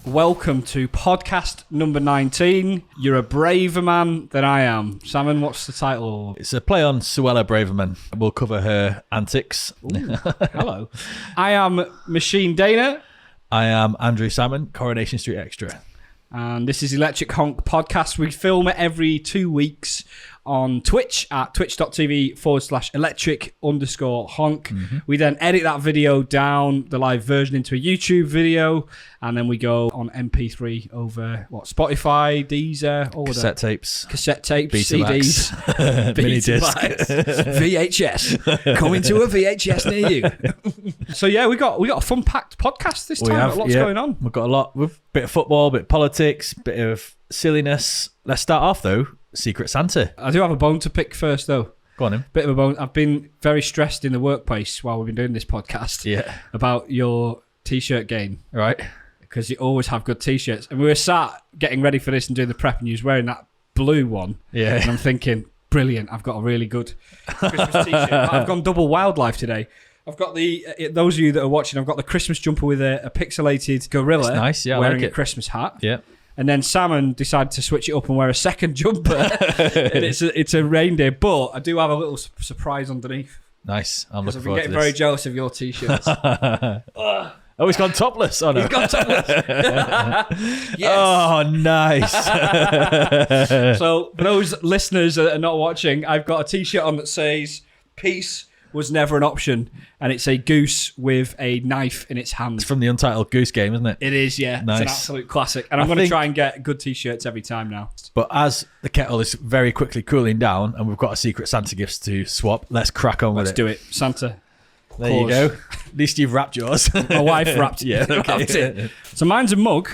Welcome to podcast number 19. You're a braver man than I am. Salmon, what's the title? It's a play on Suella Braverman. We'll cover her antics. Ooh, hello. I am MachineDaena. I am Andrew Salmon, Coronation Street Extra. And this is Electric Honk Podcast. We film it every 2 weeks on Twitch at twitch.tv/electric_honk. Mm-hmm. We then edit that video down, the live version, into a YouTube video, and then we go on MP3 over Spotify, Deezer, all cassette tapes, CDs, mini disc, VHS, coming to a VHS near you. So yeah, we got a fun packed podcast this time. Lots going on. We've got a lot. With bit of football, bit of politics, bit of silliness. Let's start off though. Secret Santa. I do have a bone to pick first, though. Go on, him. Bit of a bone. I've been very stressed in the workplace while we've been doing this podcast. Yeah. About your t-shirt game, right? Because you always have good t-shirts. And we were sat getting ready for this and doing the prep, and you was wearing that blue one. Yeah. And I'm thinking, brilliant. I've got a really good Christmas t-shirt. I've gone double wildlife today. I've got those of you that are watching, I've got the Christmas jumper with a pixelated gorilla. That's nice. Yeah, wearing I like a Christmas hat. Yeah. And then Salmon decided to switch it up and wear a second jumper. And it's a reindeer, but I do have a little surprise underneath. Nice. I'm looking I've been forward to getting this. very jealous of your t-shirts. Oh, he's gone topless. Oh, no. He's gone topless. Yes. Oh, nice. So for those listeners that are not watching, I've got a t-shirt on that says, "Peace was never an option," and it's a goose with a knife in its hand. It's from the Untitled Goose game, isn't it? It is, yeah. Nice. It's an absolute classic. And I'm going to try and get good t-shirts every time now. But as the kettle is very quickly cooling down and we've got a Secret Santa gifts to swap, let's crack on with it. Let's do it. Santa. There you go. At least you've wrapped yours. My wife wrapped it. Yeah, okay. Wrapped it. So mine's a mug.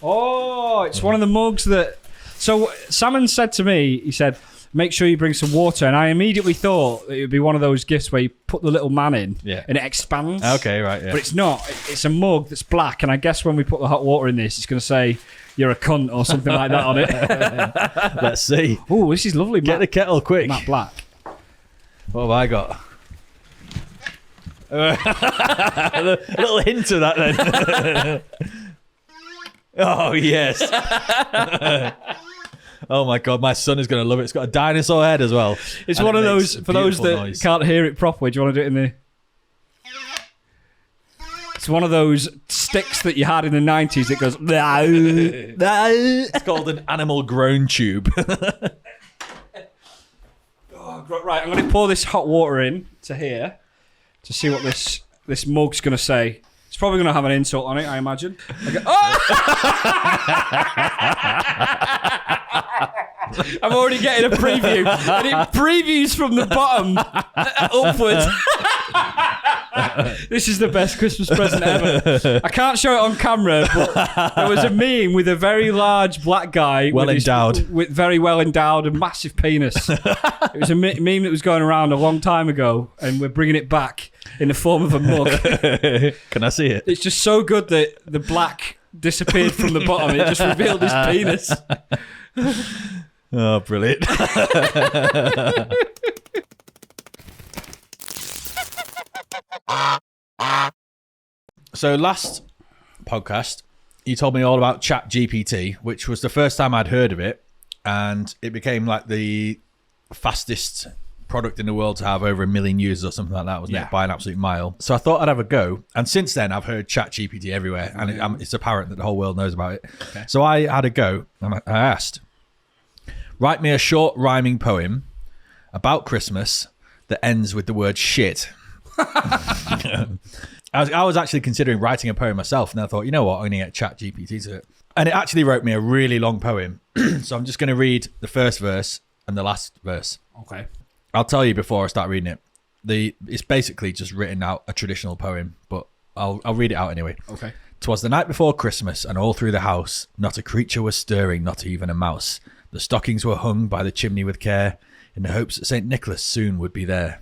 Oh, it's one of the mugs that... So Salmon said to me, he said, make sure you bring some water. And I immediately thought it would be one of those gifts where you put the little man in and it expands. Okay, right, yeah. But it's not. It's a mug that's black. And I guess when we put the hot water in this, it's going to say, "You're a cunt," or something like that on it. Let's see. Oh, this is lovely. Get the kettle quick. Matte black. What have I got? A little hint of that then. Oh, yes. Oh my God, my son is going to love it. It's got a dinosaur head as well. It's one of those, for those that noise. can't hear it properly, do you want to do it in the... It's one of those sticks that you had in the 90s that goes... It's called an animal groan tube. Oh, right, I'm going to pour this hot water in to here to see what this mug's going to say. It's probably going to have an insult on it, I imagine. I'm already getting a preview, and it previews from the bottom upwards. This is the best Christmas present ever. I can't show it on camera, but there was a meme with a very large black guy, with very well endowed and massive penis. It was a meme that was going around a long time ago, and we're bringing it back in the form of a mug. Can I see it? It's just so good that the black disappeared from the bottom. It just revealed his penis. Oh, brilliant. So last podcast, you told me all about ChatGPT, which was the first time I'd heard of it, and it became like the fastest product in the world to have over 1 million users or something like that, wasn't it? By an absolute mile. So I thought I'd have a go. And since then, I've heard ChatGPT everywhere, and it's apparent that the whole world knows about it. Okay. So I had a go, and I asked, write me a short rhyming poem about Christmas that ends with the word shit. I was actually considering writing a poem myself, and I thought, you know what, I'm going to get ChatGPT to it. And it actually wrote me a really long poem. So I'm just going to read the first verse and the last verse. Okay. I'll tell you before I start reading it. It's basically just written out a traditional poem, but I'll read it out anyway. Okay. 'Twas the night before Christmas, and all through the house, not a creature was stirring, not even a mouse. The stockings were hung by the chimney with care, in the hopes that St. Nicholas soon would be there.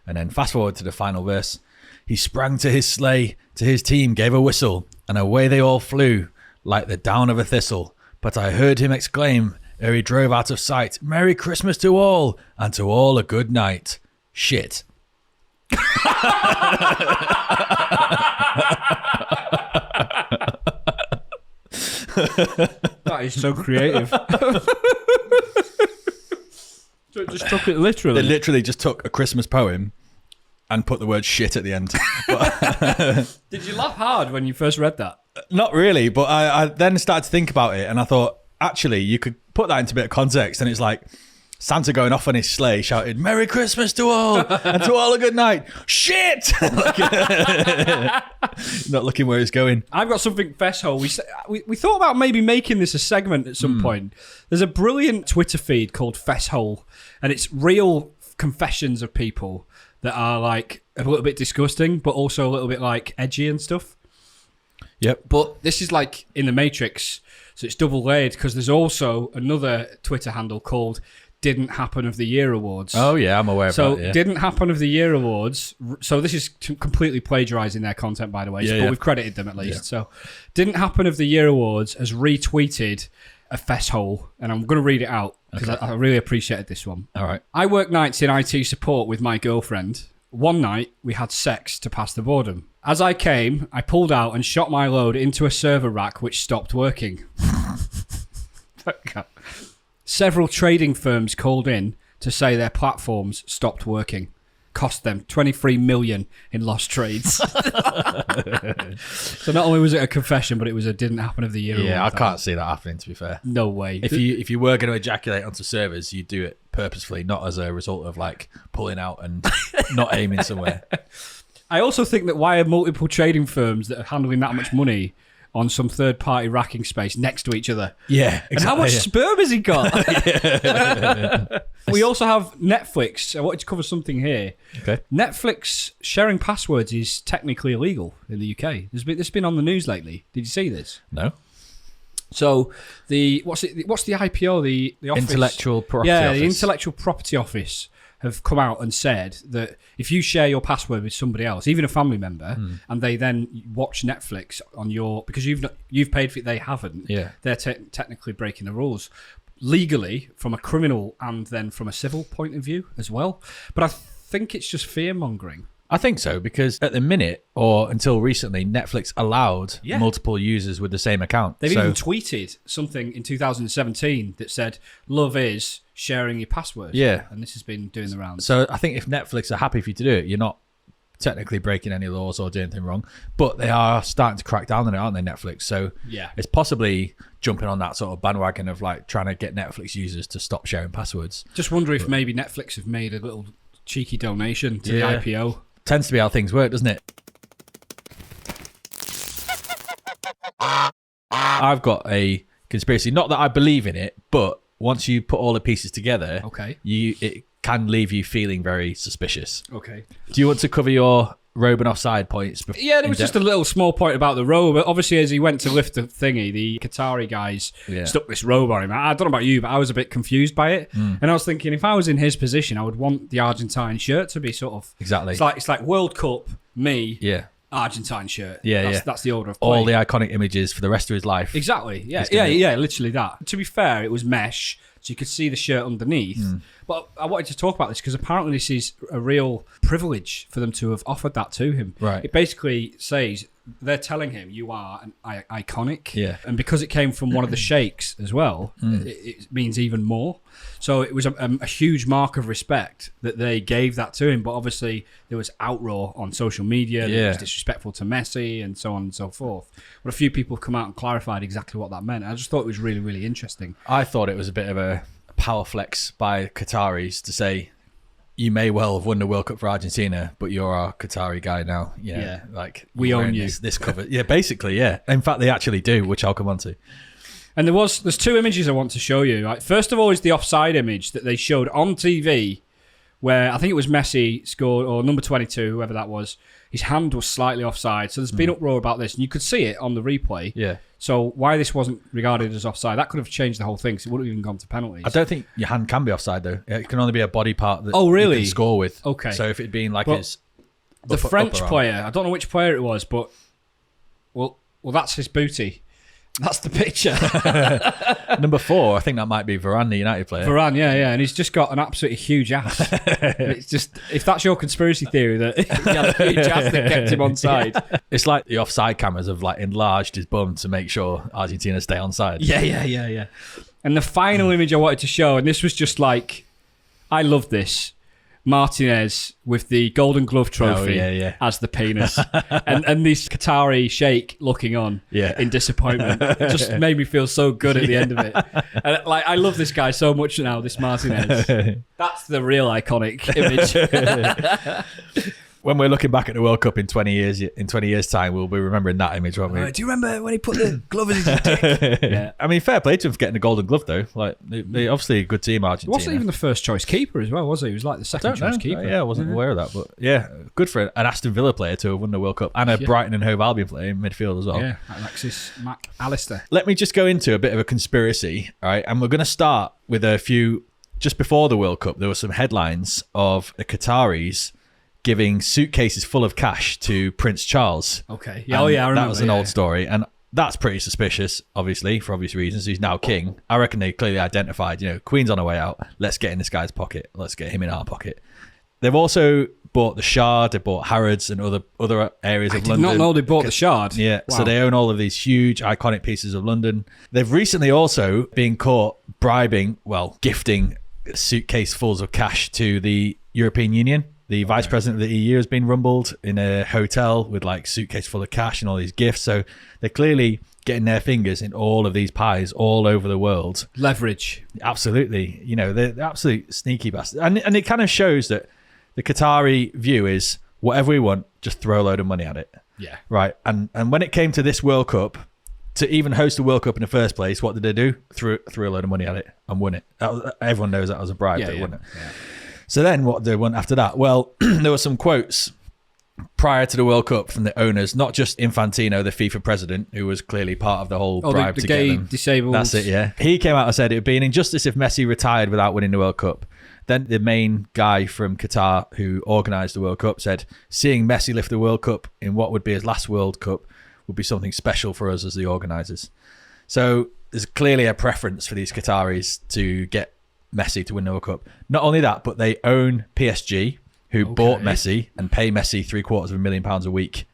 And then fast forward to the final verse. He sprang to his sleigh, to his team gave a whistle, and away they all flew, like the down of a thistle. But I heard him exclaim, ere he drove out of sight, Merry Christmas to all, and to all a good night. Shit. That is so creative. So it just took it literally. They literally just took a Christmas poem and put the word shit at the end. Did you laugh hard when you first read that? Not really, but I then started to think about it, and I thought, actually, you could put that into a bit of context, and it's like Santa going off on his sleigh shouted, Merry Christmas to all, and to all a good night. Shit! Not looking where he's going. I've got something fesshole. We thought about maybe making this a segment at some point. There's a brilliant Twitter feed called Fesshole, and it's real confessions of people that are like a little bit disgusting, but also a little bit like edgy and stuff. Yep. But this is like in the Matrix, so it's double layered because there's also another Twitter handle called Didn't Happen of the Year Awards. Oh yeah, I'm aware of that. So Yeah. Didn't Happen of the Year Awards. So this is completely plagiarising their content, by the way. But we've credited them at least. Yeah. So Didn't Happen of the Year Awards has retweeted a fesshole, and I'm going to read it out because I really appreciated this one. All right. I work nights in IT support with my girlfriend. One night, we had sex to pass the boredom. As I came, I pulled out and shot my load into a server rack which stopped working. Several trading firms called in to say their platforms stopped working. Cost them 23 million in lost trades. So not only was it a confession, but it was a Didn't Happen of the Year. Yeah, I can't see that happening, to be fair. No way. If you were going to ejaculate onto servers, you'd do it purposefully, not as a result of like pulling out and not aiming somewhere. I also think that why are multiple trading firms that are handling that much money on some third-party racking space next to each other? Yeah, exactly. And how much sperm has he got? We also have Netflix. I wanted to cover something here. Okay. Netflix sharing passwords is technically illegal in the UK. This has been on the news lately. Did you see this? No. So what's the IPO? The office? Intellectual Property Office. The Intellectual Property Office have come out and said that if you share your password with somebody else, even a family member, and they then watch Netflix on because you've paid for it, they haven't. Yeah. They're technically breaking the rules legally from a criminal and then from a civil point of view as well. But I think it's just fear mongering. I think so, because at the minute, or until recently, Netflix allowed multiple users with the same account. They've even tweeted something in 2017 that said, love is sharing your password. Yeah. And this has been doing the rounds. So I think if Netflix are happy for you to do it, you're not technically breaking any laws or doing anything wrong. But they are starting to crack down on it, aren't they, Netflix? So yeah, it's possibly jumping on that sort of bandwagon of like trying to get Netflix users to stop sharing passwords. Just wonder if maybe Netflix have made a little cheeky donation to the IPO. Tends to be how things work, doesn't it? I've got a conspiracy. Not that I believe in it, but once you put all the pieces together, it can leave you feeling very suspicious. Okay. Do you want to cover your robe and offside points? Yeah, there was just a little small point about the robe. Obviously, as he went to lift the thingy, the Qatari guys stuck this robe on him. I don't know about you, but I was a bit confused by it. And I was thinking, if I was in his position, I would want the Argentine shirt to be sort of... Exactly. It's like World Cup, me, Argentine shirt. That's the order of play. All the iconic images for the rest of his life. Exactly. Yeah, literally that. To be fair, it was mesh, so you could see the shirt underneath. But I wanted to talk about this because apparently this is a real privilege for them to have offered that to him. Right. It basically says they're telling him you are an iconic. Yeah. And because it came from one of the sheikhs as well, it means even more. So it was a huge mark of respect that they gave that to him. But obviously there was outroar on social media. That it was disrespectful to Messi and so on and so forth. But a few people have come out and clarified exactly what that meant. I just thought it was really, really interesting. I thought it was a bit of a power flex by Qataris to say, you may well have won the World Cup for Argentina, but you're our Qatari guy now. Yeah. Like, we own you. This cover. Yeah, basically, yeah. In fact, they actually do, which I'll come on to. And there's two images I want to show you. Like, first of all is the offside image that they showed on TV where I think it was Messi scored, or number 22, whoever that was. His hand was slightly offside. So there's been uproar about this, and you could see it on the replay. Yeah. So why this wasn't regarded as offside, that could have changed the whole thing, because it wouldn't have even gone to penalties. I don't think your hand can be offside, though. It can only be a body part that really? you can score with. Okay. So if it'd been like The French player, I don't know which player it was, but well, that's his booty. That's the picture. Number 4, I think that might be Varane, the United player. Varane, yeah. And he's just got an absolutely huge ass. It's just, if that's your conspiracy theory, that he had a huge ass that kept him on side. Yeah. It's like the offside cameras have like enlarged his bum to make sure Argentina stay on side. Yeah. And the final image I wanted to show, and this was just like, I love this. Martinez with the Golden Glove trophy as the penis, and this Qatari sheikh looking on in disappointment. It just made me feel so good at the end of it. And like, I love this guy so much now, this Martinez. That's the real iconic image. When we're looking back at the World Cup in 20 years' time, we'll be remembering that image, won't we? Do you remember when he put the glove in his dick? Yeah. I mean, fair play to him for getting the Golden Glove, though. Like, they obviously a good team, Argentina. He wasn't even the first choice keeper as well, was he? He was like the second choice keeper. Yeah, I wasn't aware of that, but yeah, good for an Aston Villa player to have won the World Cup, and a Brighton and Hove Albion player in midfield as well. Yeah, Alexis McAllister. Let me just go into a bit of a conspiracy, all right? And we're going to start with a few. Just before the World Cup, there were some headlines of the Qataris giving suitcases full of cash to Prince Charles. Okay. Yeah, I remember. That was an old story. And that's pretty suspicious, obviously, for obvious reasons. He's now king. I reckon they clearly identified, Queen's on her way out. Let's get in this guy's pocket. Let's get him in our pocket. They've also bought the Shard. They bought Harrods and other areas of London. I did not know they bought the Shard. Yeah. Wow. So they own all of these huge, iconic pieces of London. They've recently also been caught gifting suitcasefuls of cash to the European Union. The vice president of the EU has been rumbled in a hotel with like suitcase full of cash and all these gifts. So they're clearly getting their fingers in all of these pies all over the world. Leverage. Absolutely. They're absolute sneaky bastards. And it kind of shows that the Qatari view is whatever we want, just throw a load of money at it. Yeah. Right. And when it came to this World Cup, to even host a World Cup in the first place, what did they do? Threw a load of money at it and won it. Everyone knows that was a bribe. They won it. Yeah. So then what did they want after that? Well, there were some quotes prior to the World Cup from the owners, not just Infantino, the FIFA president, who was clearly part of the whole bribe the to gay, get them. Disabled. That's it, yeah. He came out and said it would be an injustice if Messi retired without winning the World Cup. Then the main guy from Qatar who organised the World Cup said, seeing Messi lift the World Cup in what would be his last World Cup would be something special for us as the organisers. So there's clearly a preference for these Qataris to get Messi to win the World Cup. Not only that, but they own PSG, who bought Messi and pay Messi £750,000 a week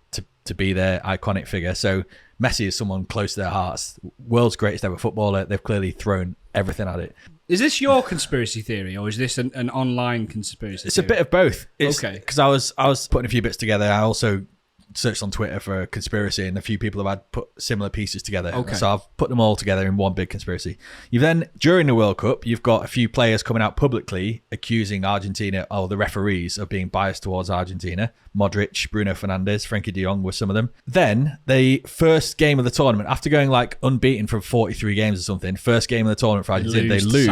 to be their iconic figure. So Messi is someone close to their hearts. World's greatest ever footballer. They've clearly thrown everything at it. Is this your conspiracy theory, or is this an online conspiracy It's theory? a bit of both. Okay. Because I was putting a few bits together. I also searched on Twitter for a conspiracy, and a few people have had put similar pieces together. Okay. So I've put them all together in one big conspiracy. You've then, during the World Cup, you've got a few players coming out publicly accusing Argentina, the referees, of being biased towards Argentina. Modric, Bruno Fernandes, Frankie de Jong were some of them. Then the first game of the tournament, after going like unbeaten from 43 games or something, first game of the tournament for Argentina, they lose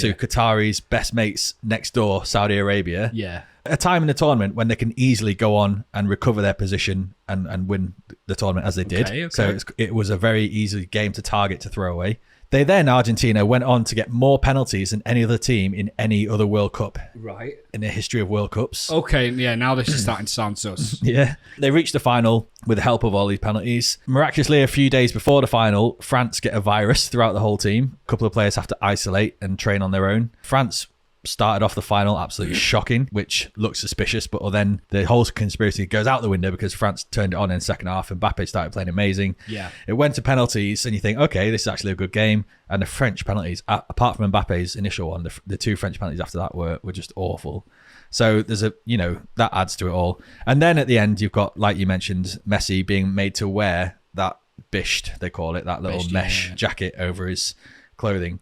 to Qatari's best mates next door, Saudi Arabia. Yeah. A time in the tournament when they can easily go on and recover their position and win the tournament as they did. Okay. So it was a very easy game to target, to throw away. They then, Argentina, went on to get more penalties than any other team in any other World Cup. Right. In the history of World Cups. Okay, yeah, now this is starting to sound sus. Yeah. They reached the final with the help of all these penalties. Miraculously, a few days before the final, France get a virus throughout the whole team. A couple of players have to isolate and train on their own. France started off the final absolutely shocking, which looks suspicious, but then the whole conspiracy goes out the window because France turned it on in the second half and Mbappe started playing amazing. Yeah. It went to penalties and you think, okay, this is actually a good game. And the French penalties, apart from Mbappe's initial one, the two French penalties after that were just awful. So there's that adds to it all. And then at the end, you've got, like you mentioned, Messi being made to wear that bisht, they call it, that little mesh jacket over his clothing.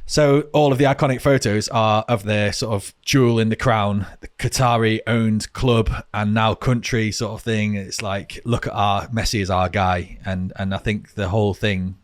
So all of the iconic photos are of their sort of jewel in the crown, the Qatari-owned club and now country sort of thing. It's like, look at Messi is our guy. And I think the whole thing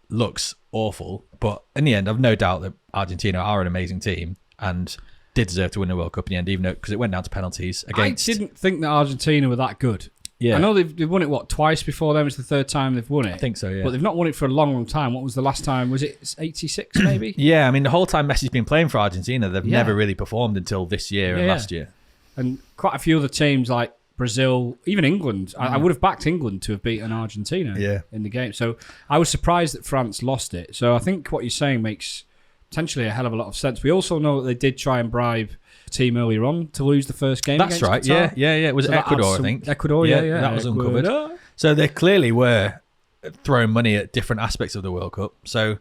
looks awful. But in the end, I've no doubt that Argentina are an amazing team and did deserve to win the World Cup in the end, even though because it went down to penalties against... I didn't think that Argentina were that good. Yeah. I know they've won it, twice before them? It's the third time they've won it. I think so, yeah. But they've not won it for a long, long time. What was the last time? Was it 86 maybe? Yeah, I mean, the whole time Messi's been playing for Argentina, they've never really performed until this year and last year. And quite a few other teams like Brazil, even England. I would have backed England to have beaten Argentina in the game. So I was surprised that France lost it. So I think what you're saying makes potentially a hell of a lot of sense. We also know that they did try and bribe a team earlier on to lose the first game. That's right. Qatar. Yeah. It was Ecuador, I think. Ecuador, yeah. That was uncovered. So they clearly were throwing money at different aspects of the World Cup. So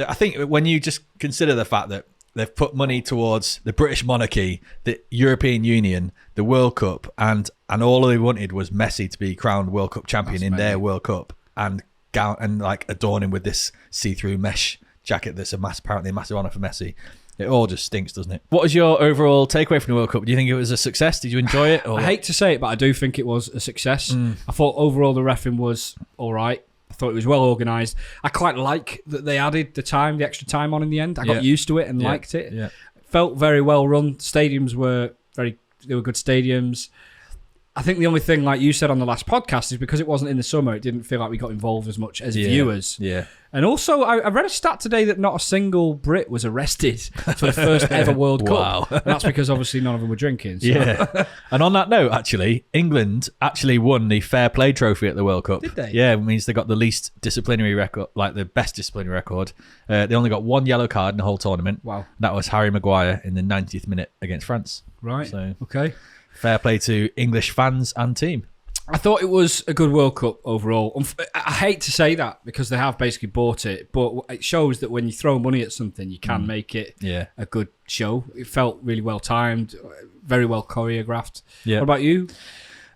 I think when you just consider the fact that they've put money towards the British monarchy, the European Union, the World Cup, and all they wanted was Messi to be crowned World Cup champion their World Cup, and like adorn him with this see-through mesh jacket that's apparently a massive honour for Messi. It all just stinks, doesn't it? What was your overall takeaway from the World Cup? Do you think it was a success? Did you enjoy it? I hate to say it, but I do think it was a success. I thought overall the reffing was all right. I thought it was well organised. I quite like that they added the extra time on in the end. I got used to it and liked it. Yeah. Felt very well run. Stadiums were good stadiums. I think the only thing, like you said on the last podcast, is because it wasn't in the summer, it didn't feel like we got involved as much as viewers. Yeah. And also, I read a stat today that not a single Brit was arrested for the first ever World Cup. Wow. And that's because obviously none of them were drinking. So. Yeah. And on that note, actually, England actually won the Fair Play Trophy at the World Cup. Did they? Yeah, it means they got the least disciplinary record, like the best disciplinary record. They only got one yellow card in the whole tournament. Wow. That was Harry Maguire in the 90th minute against France. Right. So okay. Fair play to English fans and team. I thought it was a good World Cup overall. I hate to say that because they have basically bought it, but it shows that when you throw money at something, you can make it a good show. It felt really well timed, very well choreographed. Yeah. What about you?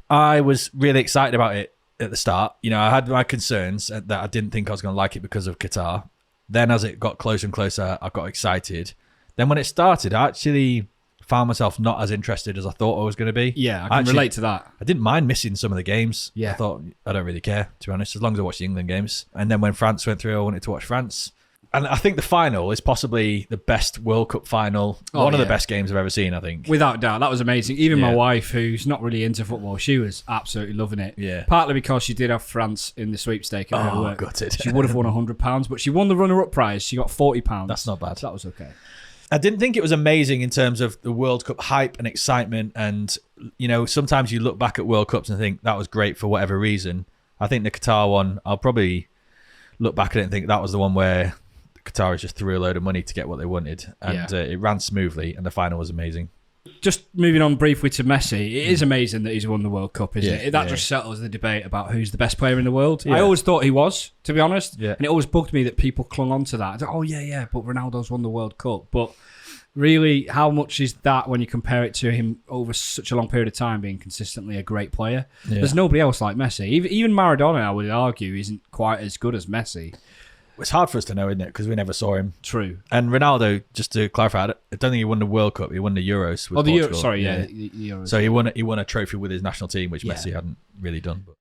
I was really excited about it at the start. You know, I had my concerns that I didn't think I was going to like it because of Qatar. Then as it got closer and closer, I got excited. Then when it started, I actually found myself not as interested as I thought I was going to be. Yeah, I can relate to that. I didn't mind missing some of the games. Yeah. I thought, I don't really care, to be honest, as long as I watch the England games. And then when France went through, I wanted to watch France. And I think the final is possibly the best World Cup final. One of the best games I've ever seen, I think. Without doubt. That was amazing. Even my wife, who's not really into football, she was absolutely loving it. Yeah. Partly because she did have France in the sweepstake at her work. Gutted. She would have won £100, but she won the runner-up prize. She got £40. That's not bad. So that was okay. I didn't think it was amazing in terms of the World Cup hype and excitement. And, you know, sometimes you look back at World Cups and think that was great for whatever reason. I think the Qatar one, I'll probably look back at it and think that was the one where Qatar just threw a load of money to get what they wanted. And it ran smoothly and the final was amazing. Just moving on briefly to Messi, it is amazing that he's won the World Cup, isn't it? That just settles the debate about who's the best player in the world. I always thought he was, to be honest. Yeah. And it always bugged me that people clung on to that. Oh, yeah, but Ronaldo's won the World Cup. But really, how much is that when you compare it to him over such a long period of time being consistently a great player? Yeah. There's nobody else like Messi. Even Maradona, I would argue, isn't quite as good as Messi. It's hard for us to know, isn't it? Because we never saw him. True. And Ronaldo, just to clarify, I don't think he won the World Cup. He won the Euros with Portugal. The Euros. So he won a trophy with his national team, which Messi hadn't really done. But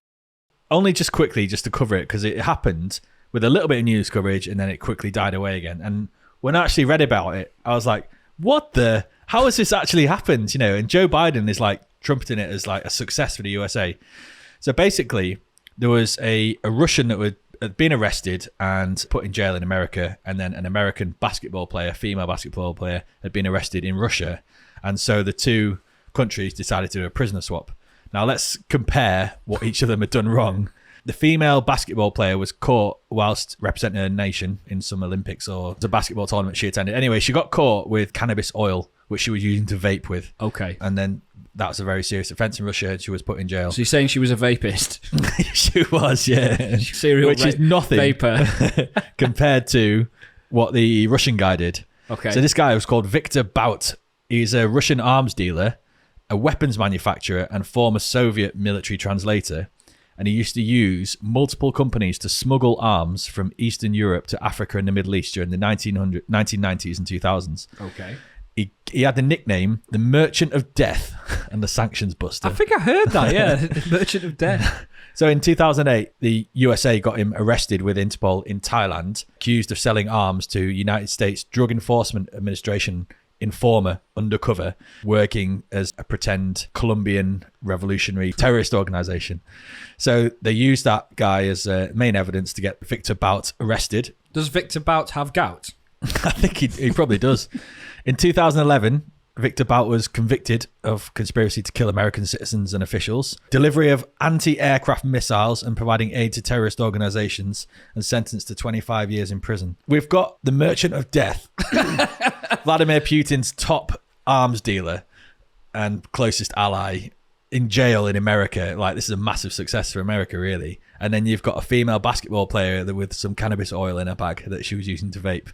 only just quickly, just to cover it, because it happened with a little bit of news coverage, and then it quickly died away again. And when I actually read about it, I was like, how has this actually happened? You know, and Joe Biden is like trumpeting it as like a success for the USA. So basically, there was a Russian that had been arrested and put in jail in America, and then an American female basketball player, had been arrested in Russia. And so the two countries decided to do a prisoner swap. Now let's compare what each of them had done wrong. The female basketball player was caught whilst representing her nation in some Olympics or the basketball tournament she attended. Anyway, she got caught with cannabis oil, which she was using to vape with. Okay. And then that was a very serious offence in Russia, and she was put in jail. So you're saying she was a vapist? She was, yeah. Which is nothing vapor compared to what the Russian guy did. Okay. So this guy was called Viktor Bout. He's a Russian arms dealer, a weapons manufacturer, and former Soviet military translator. And he used to use multiple companies to smuggle arms from Eastern Europe to Africa and the Middle East during the 1990s and 2000s. Okay. He had the nickname the Merchant of Death and the Sanctions Buster. I think I heard that, yeah. The Merchant of Death. So in 2008, the USA got him arrested with Interpol in Thailand, accused of selling arms to United States Drug Enforcement Administration informer undercover, working as a pretend Colombian revolutionary terrorist organization. So they used that guy as main evidence to get Viktor Bout arrested. Does Viktor Bout have gout? I think he probably does. In 2011, Victor Bout was convicted of conspiracy to kill American citizens and officials, delivery of anti-aircraft missiles and providing aid to terrorist organizations, and sentenced to 25 years in prison. We've got the Merchant of Death, Vladimir Putin's top arms dealer and closest ally, in jail in America. Like, this is a massive success for America, really. And then you've got a female basketball player with some cannabis oil in her bag that she was using to vape.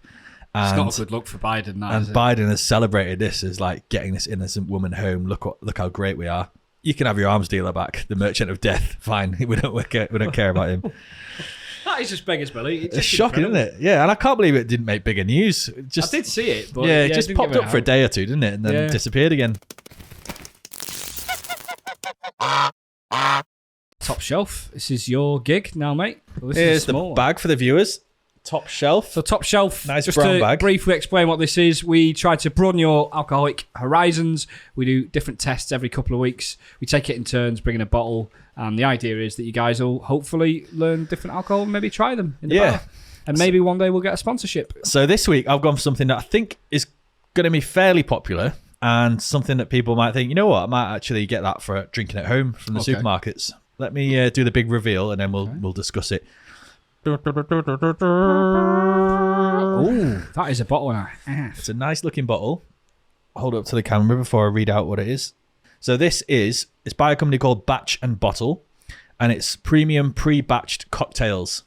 It's not a good look for Biden, and Biden has celebrated this as like getting this innocent woman home. Look how great we are. You can have your arms dealer back, the Merchant of Death. Fine, we don't care about him. That is just beggars belly. It's shocking, isn't it? Yeah, and I can't believe it didn't make bigger news. I did see it, but it just popped up for a day or two, didn't it? And then disappeared again. Top Shelf. This is your gig now, mate. Well, here's the bag for the viewers. Top Shelf. So Top Shelf, nice just brown to bag. briefly explain what this is, we try to broaden your alcoholic horizons. We do different tests every couple of weeks. We take it in turns, bring in a bottle, and the idea is that you guys will hopefully learn different alcohol and maybe try them in the bar. And maybe one day we'll get a sponsorship. So this week I've gone for something that I think is going to be fairly popular and something that people might think, you know what, I might actually get that for drinking at home from the supermarkets. Let me do the big reveal and then we'll discuss it. Oh, that is a bottle and a half. It's a nice looking bottle. Hold it up to the camera before I read out what it is. So it's by a company called Batch and Bottle, and it's premium pre-batched cocktails.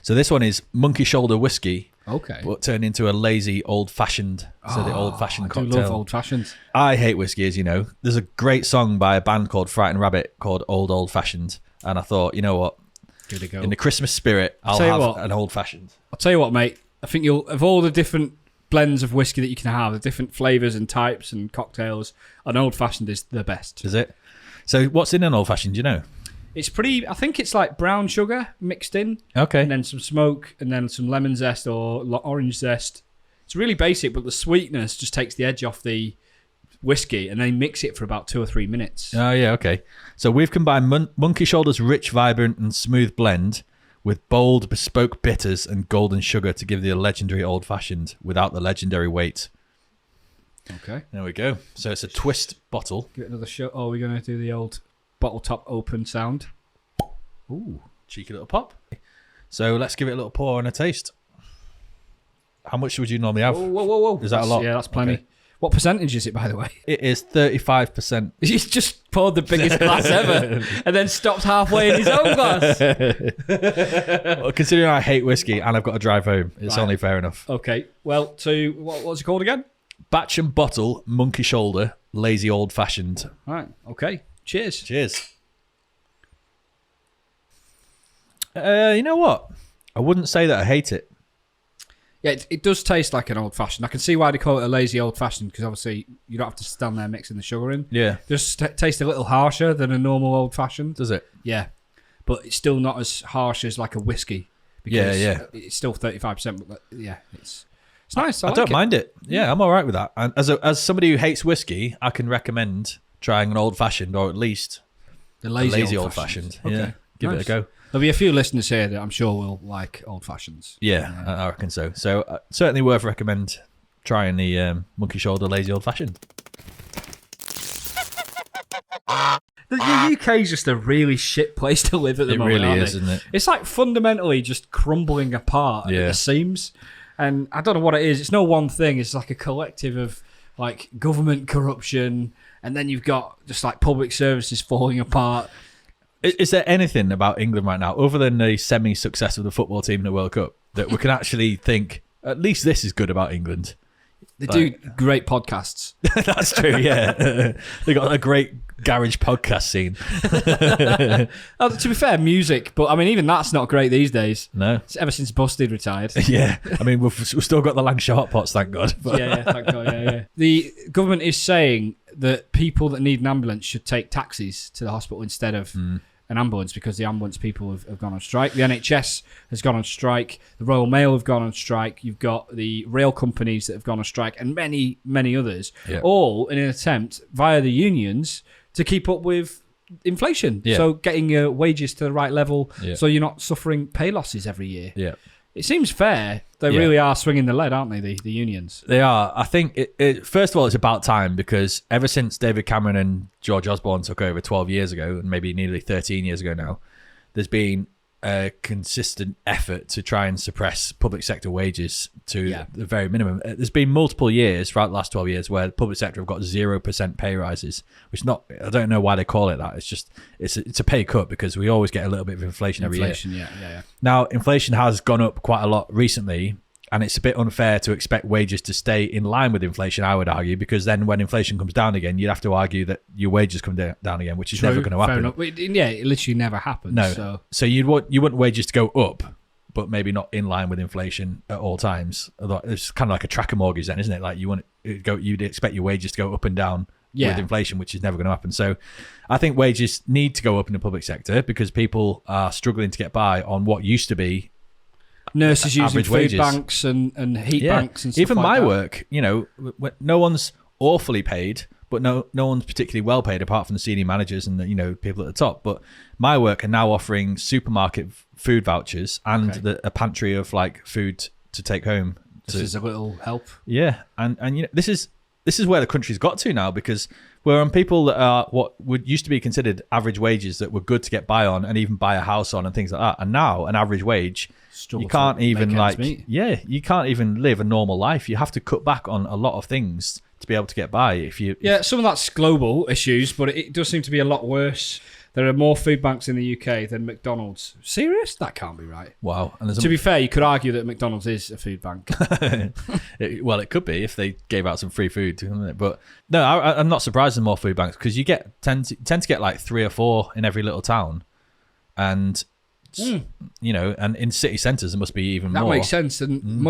So this one is Monkey Shoulder whiskey, but turned into a lazy old-fashioned. So the old-fashioned cocktail. I do love old-fashions. I hate whiskey, as you know. There's a great song by a band called Frightened Rabbit called Old Fashioned, and I thought, you know what? Give it a go. In the Christmas spirit, I'll have an old-fashioned. I'll tell you what, mate. I think of all the different blends of whiskey that you can have, the different flavours and types and cocktails, an old-fashioned is the best. Is it? So what's in an old-fashioned, do you know? It's pretty, I think it's like brown sugar mixed in. Okay. And then some smoke and then some lemon zest or orange zest. It's really basic, but the sweetness just takes the edge off the whiskey, and they mix it for about 2 or 3 minutes. Oh, yeah, okay. So we've combined Monkey Shoulder's rich, vibrant and smooth blend with bold, bespoke bitters and golden sugar to give the legendary old-fashioned without the legendary weight. Okay. There we go. So it's a twist bottle. Give it another shot. Oh, we're going to do the old bottle top open sound. Ooh, cheeky little pop. So let's give it a little pour and a taste. How much would you normally have? Whoa. Is that a lot? Yeah, that's plenty. Okay. What percentage is it, by the way? It is 35%. He's just poured the biggest glass ever and then stopped halfway in his own glass. Well, considering I hate whiskey and I've got to drive home, it's only fair enough. Okay. Well, what's it called again? Batch and Bottle, Monkey Shoulder, Lazy Old Fashioned. All right. Okay. Cheers. Cheers. You know what? I wouldn't say that I hate it. Yeah, it does taste like an old-fashioned. I can see why they call it a lazy old-fashioned, because obviously you don't have to stand there mixing the sugar in. Yeah. It does taste a little harsher than a normal old-fashioned. Does it? Yeah. But it's still not as harsh as like a whiskey. Because it's still 35%, but yeah, it's nice. I don't mind it. Yeah, I'm all right with that. And as somebody who hates whiskey, I can recommend trying an old-fashioned, or at least the lazy old-fashioned. Okay. Yeah, give it a go. There'll be a few listeners here that I'm sure will like old fashions. Yeah, I reckon so. So certainly worth recommend trying the Monkey Shoulder Lazy Old Fashioned. The UK is just a really shit place to live at the moment. It really is, isn't it? It's like fundamentally just crumbling apart at the seams. And I don't know what it is. It's no one thing. It's like a collective of like government corruption, and then you've got just like public services falling apart. Is there anything about England right now, other than the semi-success of the football team in the World Cup, that we can actually think, at least this is good about England? They do great podcasts. That's true, yeah. They got a great garage podcast scene. To be fair, music, but I mean, even that's not great these days. No. It's ever since Busted retired. Yeah. I mean, we've still got the Lancashire Hot Pots, thank God. Yeah, thank God, yeah. The government is saying that people that need an ambulance should take taxis to the hospital instead of an ambulance, because the ambulance people have gone on strike. The NHS has gone on strike. The Royal Mail have gone on strike. You've got the rail companies that have gone on strike, and many, many others, all in an attempt via the unions to keep up with inflation. So getting your wages to the right level so you're not suffering pay losses every year. Yeah. It seems fair. They really are swinging the lead, aren't they, the unions? They are. I think, first of all, it's about time, because ever since David Cameron and George Osborne took over 12 years ago, and maybe nearly 13 years ago now, there's been a consistent effort to try and suppress public sector wages to the very minimum. There's been multiple years throughout the last 12 years where the public sector have got 0% pay rises, which I don't know why they call it that. It's just, it's a pay cut, because we always get a little bit of inflation every year. Yeah. Now, inflation has gone up quite a lot recently, and it's a bit unfair to expect wages to stay in line with inflation, I would argue, because then when inflation comes down again, you'd have to argue that your wages come down again, which is never going to happen. It literally never happens. No. So you want wages to go up, but maybe not in line with inflation at all times. It's kind of like a tracker mortgage then, isn't it? Like you'd expect your wages to go up and down with inflation, which is never going to happen. So I think wages need to go up in the public sector, because people are struggling to get by on what used to be nurses using food wages. Banks and heat banks and stuff even like my that. work, no one's awfully paid, but no one's particularly well paid, apart from the senior managers and the people at the top. But my work are now offering supermarket food vouchers and a pantry of like food to take home. This is a little help. Yeah, and this is where the country's got to now, because we're on people that are what would used to be considered average wages that were good to get by on and even buy a house on and things like that. And now an average wage, you can't even you can't even live a normal life. You have to cut back on a lot of things to be able to get by. Some of that's global issues, but it does seem to be a lot worse. There are more food banks in the UK than McDonald's. Serious? That can't be right. Wow. And to be fair, you could argue that McDonald's is a food bank. It could be if they gave out some free food. But no, I'm not surprised there's more food banks, because you tend to get like 3 or 4 in every little town. And, and in city centres, there must be even more. That makes sense. And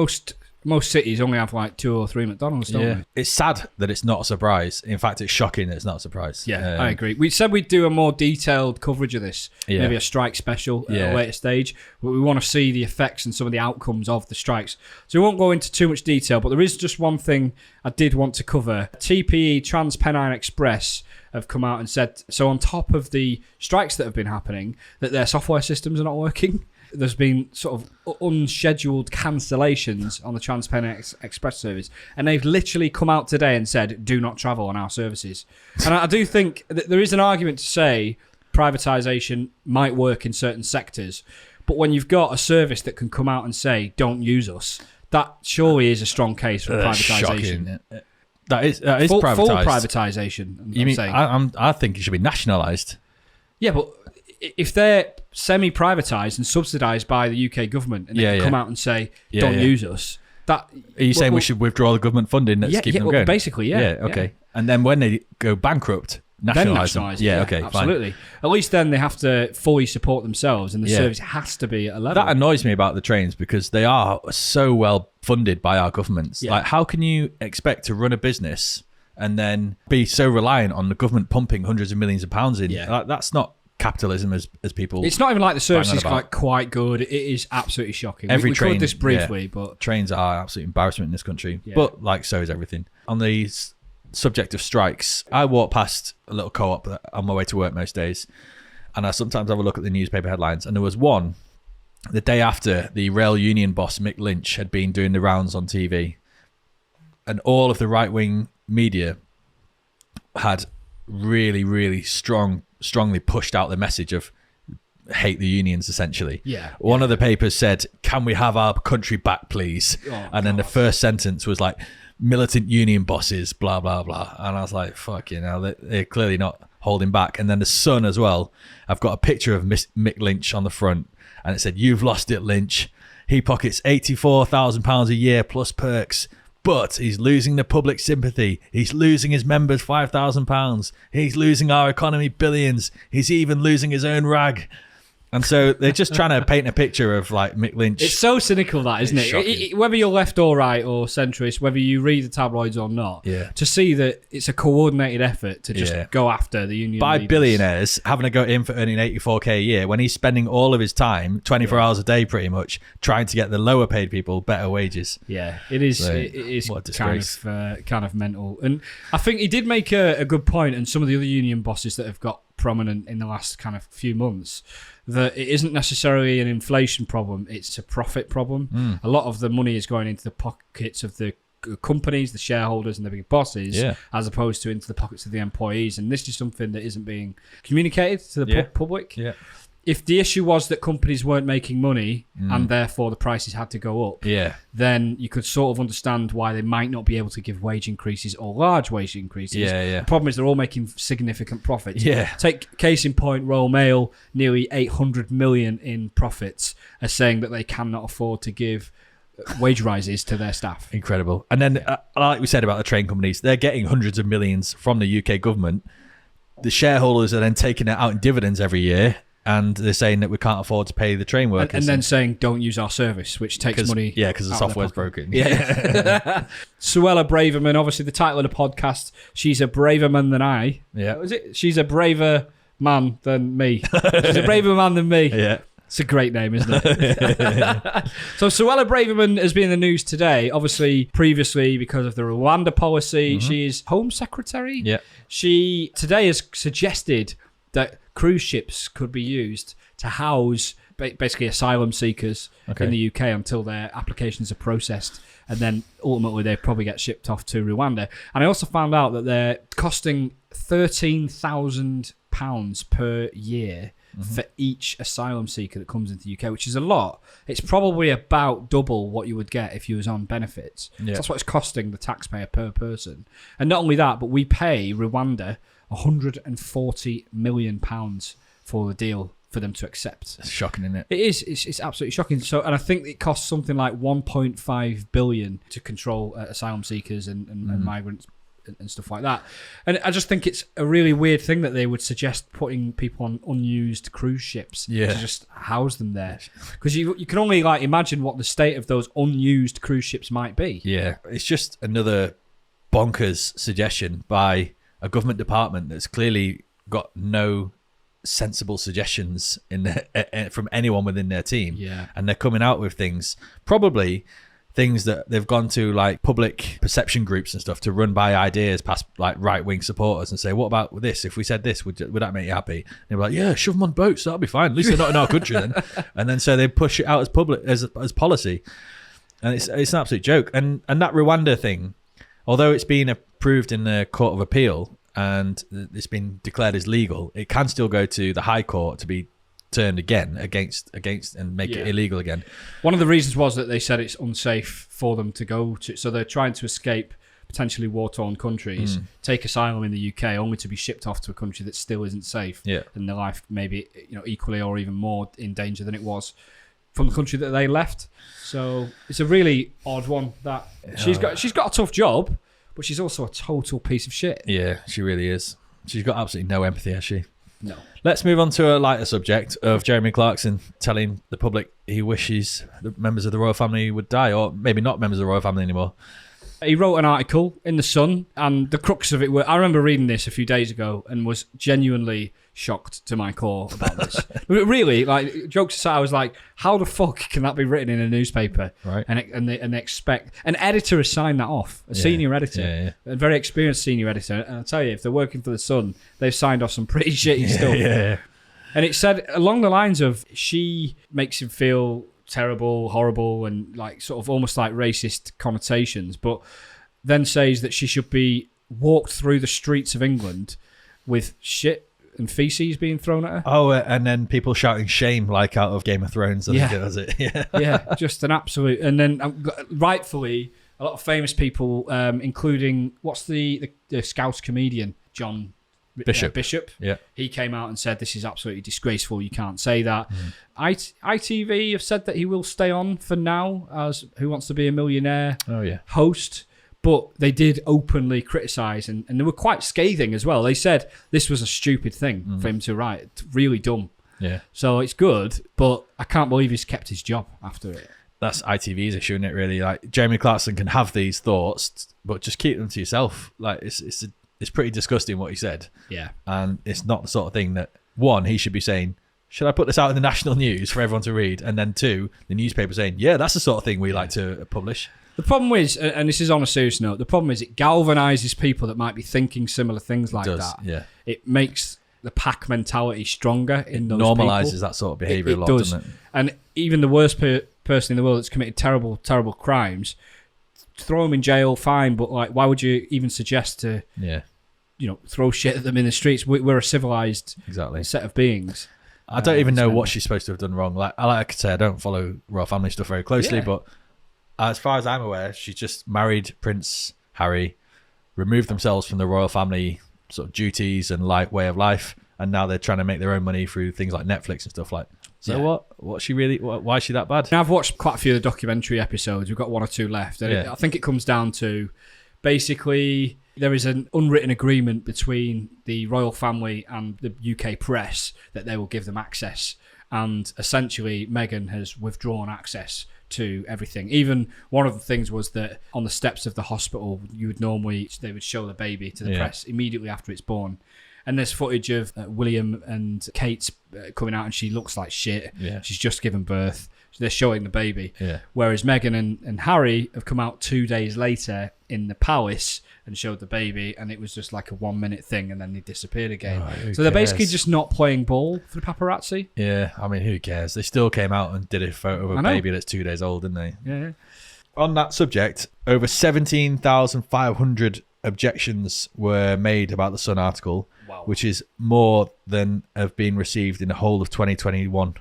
most cities only have like 2 or 3 McDonald's, don't they? It's sad that it's not a surprise. In fact, it's shocking that it's not a surprise. Yeah, I agree. We said we'd do a more detailed coverage of this, maybe a strike special at a later stage, but we want to see the effects and some of the outcomes of the strikes. So we won't go into too much detail, but there is just one thing I did want to cover. TPE, TransPennine Express, have come out and said, so on top of the strikes that have been happening, that their software systems are not working. There's been sort of unscheduled cancellations on the TransPennine Express service, and they've literally come out today and said, do not travel on our services. And I do think that there is an argument to say privatisation might work in certain sectors, but when you've got a service that can come out and say, don't use us, that surely is a strong case for privatisation. That is full privatisation. You mean? I think it should be nationalised. Yeah, but if they're semi-privatised and subsidised by the UK government, and they come out and say, don't use us, that... Are you saying we should withdraw the government funding that's keeping them going? Basically, yeah. Okay. And then when they go bankrupt, nationalise them. Yeah, okay, absolutely. Fine. At least then they have to fully support themselves, and the service has to be at a level. That annoys me about the trains, because they are so well funded by our governments. Like, how can you expect to run a business and then be so reliant on the government pumping hundreds of millions of pounds in? That's not capitalism as people. It's not even like the service is quite good. It is absolutely shocking. We covered this briefly, but trains are absolute embarrassment in this country. But like, so is everything. On the subject of strikes, I walk past a little co-op on my way to work most days, and I sometimes have a look at the newspaper headlines, and there was one the day after the rail union boss Mick Lynch had been doing the rounds on TV, and all of the right-wing media had really, really strongly pushed out the message of hate the unions, essentially. One of the papers said, can we have our country back, please? Then the first sentence was like, militant union bosses, blah, blah, blah. And I was like, fuck, they're clearly not holding back. And then the Sun as well, I've got a picture of Mick Lynch on the front, and it said, you've lost it, Lynch. He pockets £84,000 a year plus perks, but he's losing the public sympathy. He's losing his members £5,000. He's losing our economy billions. He's even losing his own rag. And so they're just trying to paint a picture of like Mick Lynch. It's so cynical, that, isn't it? Whether you're left or right or centrist, whether you read the tabloids or not, to see that it's a coordinated effort to just go after the union by leaders. Billionaires having to go in for earning $84,000 a year when he's spending all of his time, 24 hours a day pretty much, trying to get the lower paid people better wages. Yeah, it is. So, it is kind of mental. And I think he did make a good point, and some of the other union bosses that have got prominent in the last kind of few months, that it isn't necessarily an inflation problem, it's a profit problem. A lot of the money is going into the pockets of the companies, the shareholders and the big bosses, as opposed to into the pockets of the employees. And this is something that isn't being communicated to the public. If the issue was that companies weren't making money and therefore the prices had to go up, then you could sort of understand why they might not be able to give wage increases or large wage increases. The problem is they're all making significant profits. Take case in point, Royal Mail, nearly 800 million in profits, are saying that they cannot afford to give wage rises to their staff. Incredible. And then, like we said about the train companies, they're getting hundreds of millions from the UK government. The shareholders are then taking it out in dividends every year. And they're saying that we can't afford to pay the train workers. And then saying, don't use our service, which takes money. Yeah, because the software's broken. Suella Braverman, obviously the title of the podcast, she's a braver man than I. Was it? She's a braver man than me. She's a braver man than me. It's a great name, isn't it? So Suella Braverman has been in the news today. Obviously, previously, because of the Rwanda policy, she is Home Secretary. She today has suggested that cruise ships could be used to house basically asylum seekers in the UK until their applications are processed, and then ultimately they probably get shipped off to Rwanda. And I also found out that they're costing £13,000 per year for each asylum seeker that comes into the UK, which is a lot. It's probably about double what you would get if you was on benefits. So that's what it's costing the taxpayer per person. And not only that, but we pay Rwanda £140 million for the deal for them to accept. It's shocking, isn't it? It is. It's absolutely shocking. So, and I think it costs something like 1.5 billion to control asylum seekers and migrants and stuff like that. And I just think it's a really weird thing that they would suggest putting people on unused cruise ships to just house them there, because you can only like imagine what the state of those unused cruise ships might be. It's just another bonkers suggestion by a government department that's clearly got no sensible suggestions from anyone within their team. And they're coming out with probably things that they've gone to like public perception groups and stuff to run by ideas past like right-wing supporters and say, what about this? If we said this, would that make you happy? And they're like, yeah, shove them on boats, that'll be fine. At least they're not in our country then. And then so they push it out as policy. And it's an absolute joke. And that Rwanda thing, although it's been approved in the Court of Appeal and it's been declared as legal, it can still go to the High Court to be turned again against and make it illegal again. One of the reasons was that they said it's unsafe for them to go to, so they're trying to escape potentially war-torn countries, take asylum in the UK, only to be shipped off to a country that still isn't safe, and their life maybe equally or even more in danger than it was from the country that they left. So it's a really odd one. That she's got a tough job, but she's also a total piece of shit. Yeah, she really is. She's got absolutely no empathy, has she? No. Let's move on to a lighter subject of Jeremy Clarkson telling the public he wishes the members of the royal family would die, or maybe not members of the royal family anymore. He wrote an article in The Sun, and the crux of it I remember reading this a few days ago and was genuinely shocked to my core about this. Really, like, jokes aside, I was like, how the fuck can that be written in a newspaper? Right. And they expect... An editor has signed that off, a senior editor, a very experienced senior editor. And I'll tell you, if they're working for The Sun, they've signed off some pretty shitty stuff. And it said along the lines of, she makes him feel terrible, horrible, and like sort of almost like racist connotations, but then says that she should be walked through the streets of England with shit and feces being thrown at her. Oh, and then people shouting shame like out of Game of Thrones. I think it was it. Yeah, just an absolute. And then rightfully, a lot of famous people, including what's the Scouse comedian John Bishop. Yeah, he came out and said this is absolutely disgraceful. You can't say that. ITV have said that he will stay on for now as Who Wants to Be a Millionaire host, but they did openly criticise and they were quite scathing as well. They said this was a stupid thing for him to write. It's really dumb. Yeah. So it's good, but I can't believe he's kept his job after it. That's ITV's issue, isn't it? Really, like Jeremy Clarkson can have these thoughts, but just keep them to yourself. Like it's pretty disgusting what he said. Yeah. And it's not the sort of thing that, one, he should be saying, should I put this out in the national news for everyone to read? And then two, the newspaper saying, yeah, that's the sort of thing we like to publish. The problem is, and this is on a serious note, the problem is it galvanises people that might be thinking similar things like that. Yeah. It makes the pack mentality stronger in those normalizes people. that sort of behaviour a lot, does. doesn't it? And even the worst person in the world that's committed terrible, terrible crimes, throw them in jail, fine. But like, why would you even suggest to, throw shit at them in the streets? We're a civilized set of beings. I don't even know what she's supposed to have done wrong. Like I could say, I don't follow royal family stuff very closely, but as far as I'm aware, she just married Prince Harry, removed themselves from the royal family sort of duties and way of life, and now they're trying to make their own money through things like Netflix and stuff like. So what's she really? Why is she that bad? Now, I've watched quite a few of the documentary episodes. We've got 1 or 2 left, and I think it comes down to basically there is an unwritten agreement between the royal family and the UK press that they will give them access, and essentially Meghan has withdrawn access to everything. Even one of the things was that on the steps of the hospital, they would show the baby to the press immediately after it's born. And there's footage of William and Kate's coming out, and she looks like shit. Yeah. She's just given birth. They're showing the baby. Yeah. Whereas Meghan and Harry have come out 2 days later in the palace and showed the baby, and it was just like a 1 minute thing, and then they disappeared again. So they're basically just not playing ball for the paparazzi. Yeah, I mean, who cares? They still came out and did a photo of a baby that's 2 days old, didn't they? Yeah. On that subject, over 17,500 objections were made about the Sun article, which is more than have been received in the whole of 2021.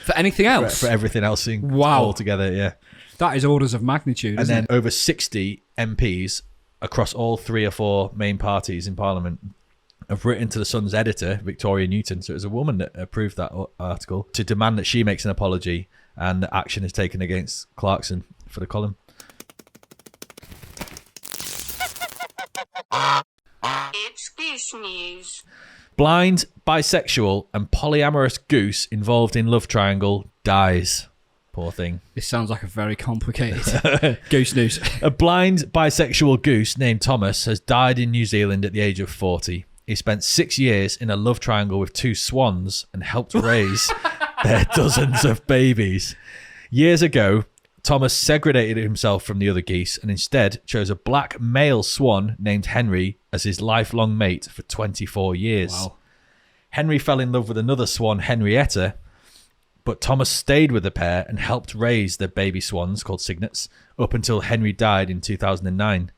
For anything else? For everything else altogether, yeah. That is orders of magnitude, and then over 60 MPs across all 3 or 4 main parties in Parliament have written to the Sun's editor, Victoria Newton, so it was a woman that approved that article, to demand that she makes an apology and that action is taken against Clarkson for the column. It's Goose News. Blind, bisexual and polyamorous goose involved in love triangle dies. Poor thing. This sounds like a very complicated Goose News. A blind, bisexual goose named Thomas has died in New Zealand at the age of 40. He spent 6 years in a love triangle with 2 swans and helped raise their dozens of babies. Years ago, Thomas segregated himself from the other geese and instead chose a black male swan named Henry as his lifelong mate for 24 years. Wow. Henry fell in love with another swan, Henrietta, but Thomas stayed with the pair and helped raise their baby swans called cygnets up until Henry died in 2009.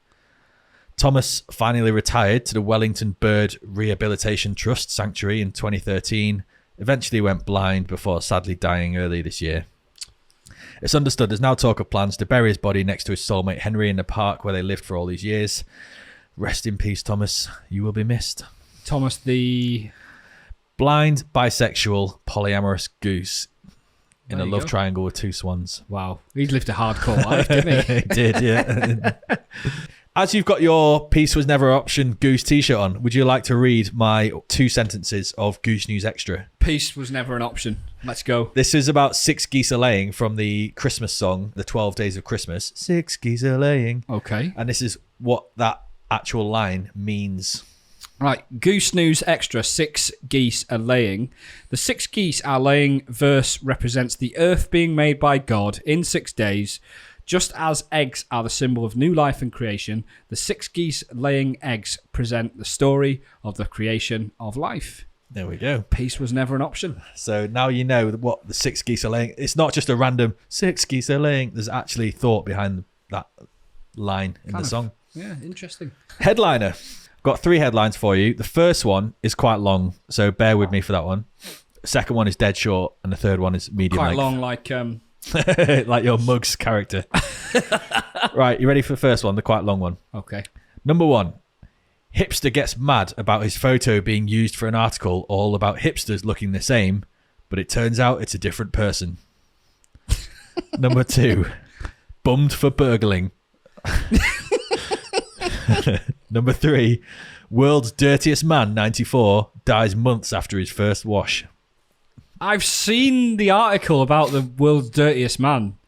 Thomas finally retired to the Wellington Bird Rehabilitation Trust Sanctuary in 2013, eventually went blind before sadly dying early this year. It's understood there's now talk of plans to bury his body next to his soulmate Henry in the park where they lived for all these years. Rest in peace, Thomas. You will be missed. Thomas the... blind, bisexual, polyamorous goose in a love triangle with 2 swans. Wow. He's lived a hardcore life, didn't he? He did, yeah. As you've got your Peace Was Never an Option Goose t-shirt on, would you like to read my 2 sentences of Goose News Extra? Peace was never an option. Let's go. This is about 6 geese a laying from the Christmas song, The 12 Days of Christmas. 6 geese a laying. Okay. And this is what that actual line means. Right, Goose News Extra, 6 geese are laying. The 6 geese are laying verse represents the earth being made by God in 6 days. Just as eggs are the symbol of new life and creation, the 6 geese laying eggs present the story of the creation of life. There we go. Peace was never an option. So now you know what the 6 geese are laying. It's not just a random 6 geese are laying. There's actually thought behind that line in the song. Yeah, interesting. Headliner. Got 3 headlines for you. The first one is quite long, so bear with me for that one. The second one is dead short, and the third one is medium quite length. Long, like like your Mug's character. Right, you ready for the first one? The quite long one. Okay. Number 1. Hipster gets mad about his photo being used for an article all about hipsters looking the same, but it turns out it's a different person. Number 2. Bummed for burgling. Number 3. World's dirtiest man, 94, dies months after his first wash. I've seen the article about the world's dirtiest man.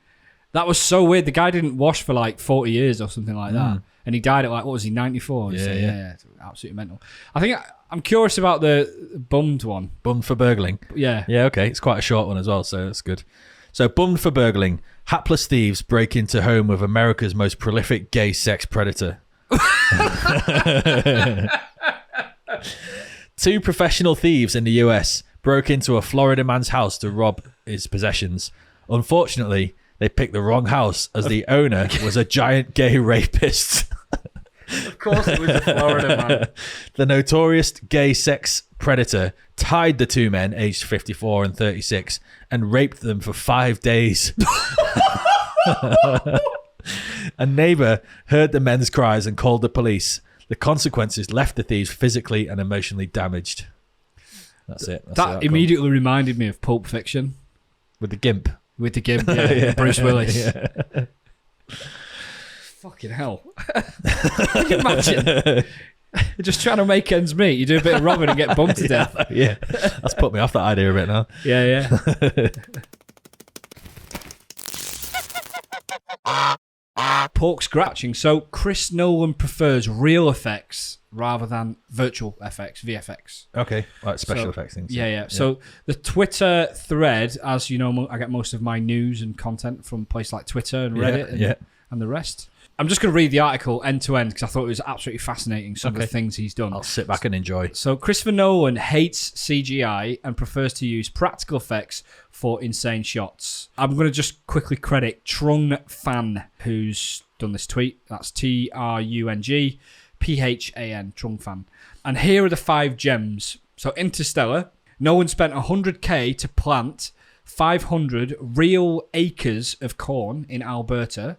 That was so weird. The guy didn't wash for like 40 years or something like that. And he died at like, what was he, 94? Yeah. Absolutely mental. I think I'm curious about the bummed one. Bummed for burgling? Yeah. Yeah, okay. It's quite a short one as well, so that's good. So, bummed for burgling. Hapless thieves break into home of America's most prolific gay sex predator. 2 professional thieves in the US broke into a Florida man's house to rob his possessions. Unfortunately, they picked the wrong house as the owner was a giant gay rapist. Of course it was a Florida man. The notorious gay sex predator tied the 2 men, aged 54 and 36, and raped them for 5 days. A neighbor heard the men's cries and called the police. The consequences left the thieves physically and emotionally damaged. That's it. That's that immediately reminded me of Pulp Fiction. With the gimp. With the gimp, yeah. Bruce Willis. Yeah. Fucking hell. Can you imagine? Just trying to make ends meet. You do a bit of robbing and get bumped to death. Yeah. That's put me off that idea a bit now. Yeah. Pork scratching. So Chris Nolan prefers real effects rather than virtual effects, VFX. Okay, like special effects things. Yeah. So the Twitter thread, as you know, I get most of my news and content from places like Twitter and Reddit and the rest. I'm just going to read the article end to end because I thought it was absolutely fascinating, some of the things he's done. I'll sit back and enjoy. So Christopher Nolan hates CGI and prefers to use practical effects for insane shots. I'm going to just quickly credit Trung Fan, who's done this tweet. That's TRUNGPHAN, Trung Fan. And here are the 5 gems. So Interstellar, Nolan spent $100K to plant 500 real acres of corn in Alberta.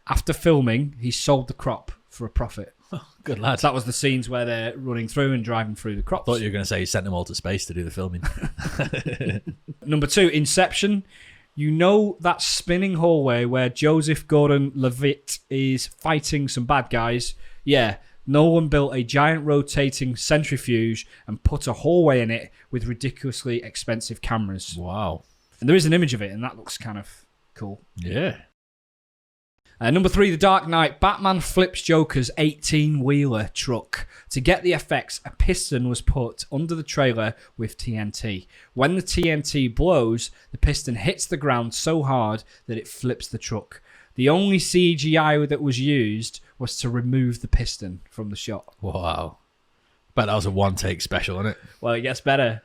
After filming, he sold the crop for a profit. Oh, good lad. So that was the scenes where they're running through and driving through the crops. Thought you were going to say he sent them all to space to do the filming. Number 2, Inception. You know that spinning hallway where Joseph Gordon-Levitt is fighting some bad guys? Yeah, Nolan built a giant rotating centrifuge and put a hallway in it with ridiculously expensive cameras. Wow. And there is an image of it, and that looks kind of cool. Yeah. Number 3, The Dark Knight. Batman flips Joker's 18-wheeler truck. To get the effects, a piston was put under the trailer with TNT. When the TNT blows, the piston hits the ground so hard that it flips the truck. The only CGI that was used was to remove the piston from the shot. Wow. Bet that was a one-take special, wasn't it? Well, it gets better.